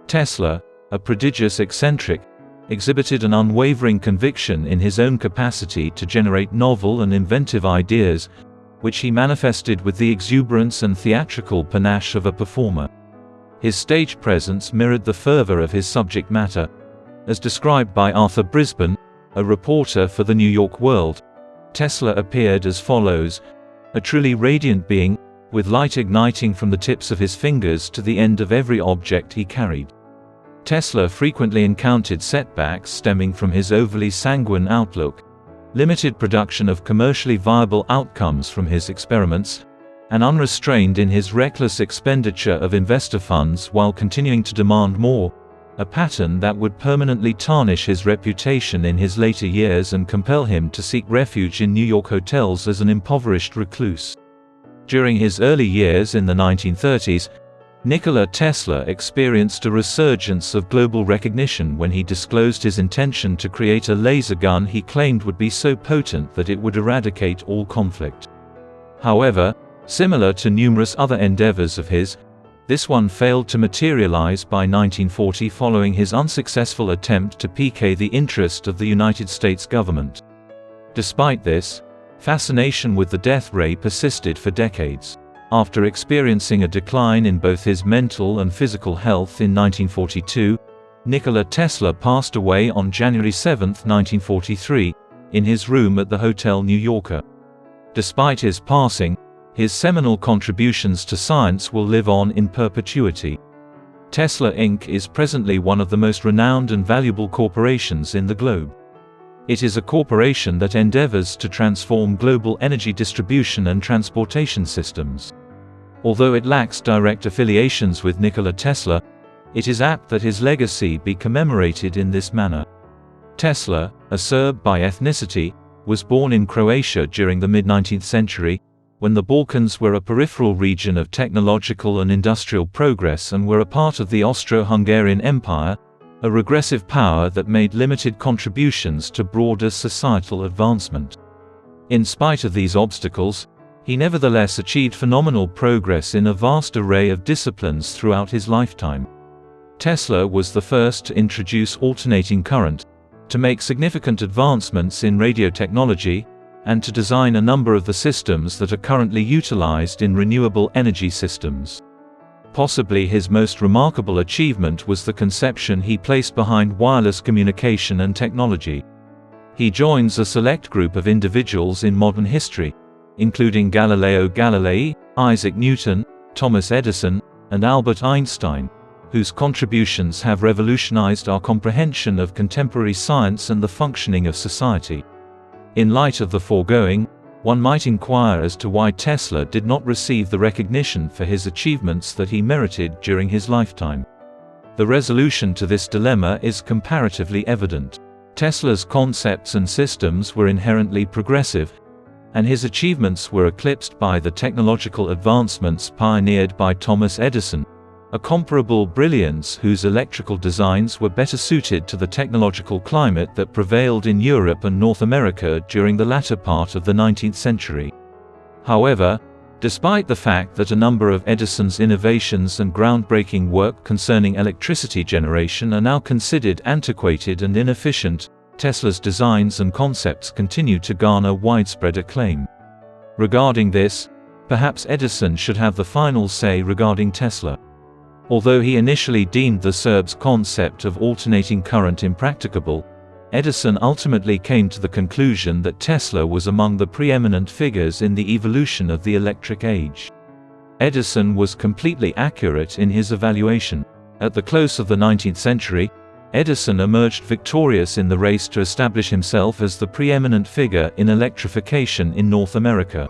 S1: Tesla, a prodigious eccentric, exhibited an unwavering conviction in his own capacity to generate novel and inventive ideas, which he manifested with the exuberance and theatrical panache of a performer. His stage presence mirrored the fervor of his subject matter. As described by Arthur Brisbane, a reporter for the New York World, Tesla appeared as follows: a truly radiant being, with light igniting from the tips of his fingers to the end of every object he carried. Tesla frequently encountered setbacks stemming from his overly sanguine outlook, limited production of commercially viable outcomes from his experiments, and unrestrained in his reckless expenditure of investor funds while continuing to demand more, a pattern that would permanently tarnish his reputation in his later years and compel him to seek refuge in New York hotels as an impoverished recluse. During his early years in the 1930s, Nikola Tesla experienced a resurgence of global recognition when he disclosed his intention to create a laser gun he claimed would be so potent that it would eradicate all conflict. However, similar to numerous other endeavors of his, this one failed to materialize by 1940 following his unsuccessful attempt to pique the interest of the United States government. Despite this, fascination with the death ray persisted for decades. After experiencing a decline in both his mental and physical health in 1942, Nikola Tesla passed away on January 7, 1943, in his room at the Hotel New Yorker. Despite his passing, his seminal contributions to science will live on in perpetuity. Tesla Inc. is presently one of the most renowned and valuable corporations in the globe. It is a corporation that endeavors to transform global energy distribution and transportation systems. Although it lacks direct affiliations with Nikola Tesla, it is apt that his legacy be commemorated in this manner. Tesla, a Serb by ethnicity, was born in Croatia during the mid-19th century, when the Balkans were a peripheral region of technological and industrial progress and were a part of the Austro-Hungarian Empire, a regressive power that made limited contributions to broader societal advancement. In spite of these obstacles, he nevertheless achieved phenomenal progress in a vast array of disciplines throughout his lifetime. Tesla was the first to introduce alternating current, to make significant advancements in radio technology, and to design a number of the systems that are currently utilized in renewable energy systems. Possibly his most remarkable achievement was the conception he placed behind wireless communication and technology. He joins a select group of individuals in modern history, including Galileo Galilei, Isaac Newton, Thomas Edison, and Albert Einstein, whose contributions have revolutionized our comprehension of contemporary science and the functioning of society. In light of the foregoing, one might inquire as to why Tesla did not receive the recognition for his achievements that he merited during his lifetime. The resolution to this dilemma is comparatively evident. Tesla's concepts and systems were inherently progressive, and his achievements were eclipsed by the technological advancements pioneered by Thomas Edison, a comparable brilliance whose electrical designs were better suited to the technological climate that prevailed in Europe and North America during the latter part of the 19th century. However, despite the fact that a number of Edison's innovations and groundbreaking work concerning electricity generation are now considered antiquated and inefficient, Tesla's designs and concepts continue to garner widespread acclaim. Regarding this, perhaps Edison should have the final say regarding Tesla. Although he initially deemed the Serb's concept of alternating current impracticable, Edison ultimately came to the conclusion that Tesla was among the preeminent figures in the evolution of the electric age. Edison was completely accurate in his evaluation. At the close of the 19th century, Edison emerged victorious in the race to establish himself as the preeminent figure in electrification in North America.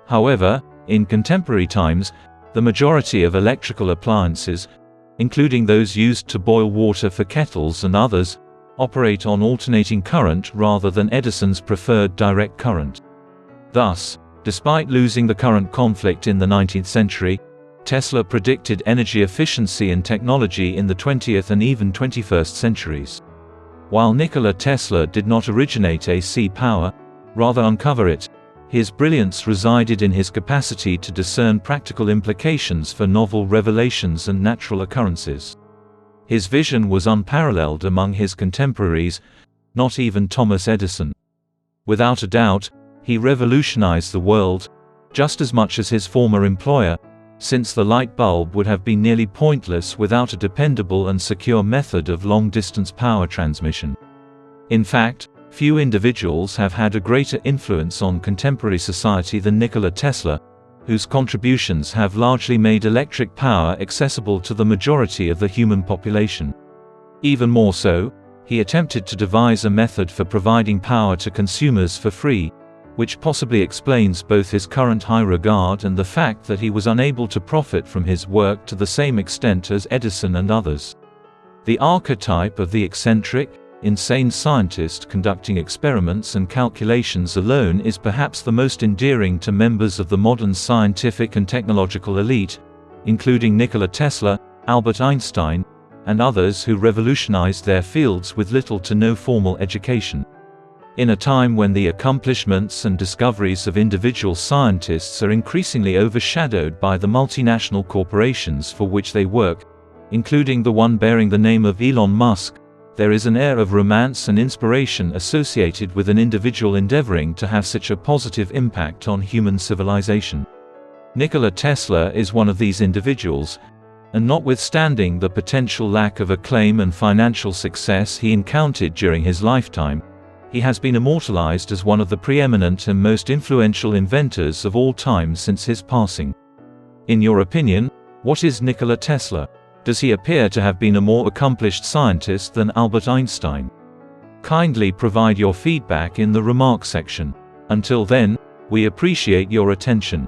S1: However, in contemporary times, the majority of electrical appliances, including those used to boil water for kettles and others, operate on alternating current rather than Edison's preferred direct current. Thus, despite losing the current conflict in the 19th century, Tesla predicted energy efficiency and technology in the 20th and even 21st centuries. While Nikola Tesla did not originate AC power, rather uncover it, his brilliance resided in his capacity to discern practical implications for novel revelations and natural occurrences. His vision was unparalleled among his contemporaries, not even Thomas Edison. Without a doubt, he revolutionized the world, just as much as his former employer, since the light bulb would have been nearly pointless without a dependable and secure method of long-distance power transmission. In fact, few individuals have had a greater influence on contemporary society than Nikola Tesla, whose contributions have largely made electric power accessible to the majority of the human population. Even more so, he attempted to devise a method for providing power to consumers for free, which possibly explains both his current high regard and the fact that he was unable to profit from his work to the same extent as Edison and others. The archetype of the eccentric, insane scientist conducting experiments and calculations alone is perhaps the most endearing to members of the modern scientific and technological elite, including Nikola Tesla, Albert Einstein, and others who revolutionized their fields with little to no formal education. In a time when the accomplishments and discoveries of individual scientists are increasingly overshadowed by the multinational corporations for which they work, including the one bearing the name of Elon Musk, there is an air of romance and inspiration associated with an individual endeavoring to have such a positive impact on human civilization. Nikola Tesla is one of these individuals, and notwithstanding the potential lack of acclaim and financial success he encountered during his lifetime, he has been immortalized as one of the preeminent and most influential inventors of all time since his passing. In your opinion, what is Nikola Tesla? Does he appear to have been a more accomplished scientist than Albert Einstein? Kindly provide your feedback in the remarks section. Until then, we appreciate your attention.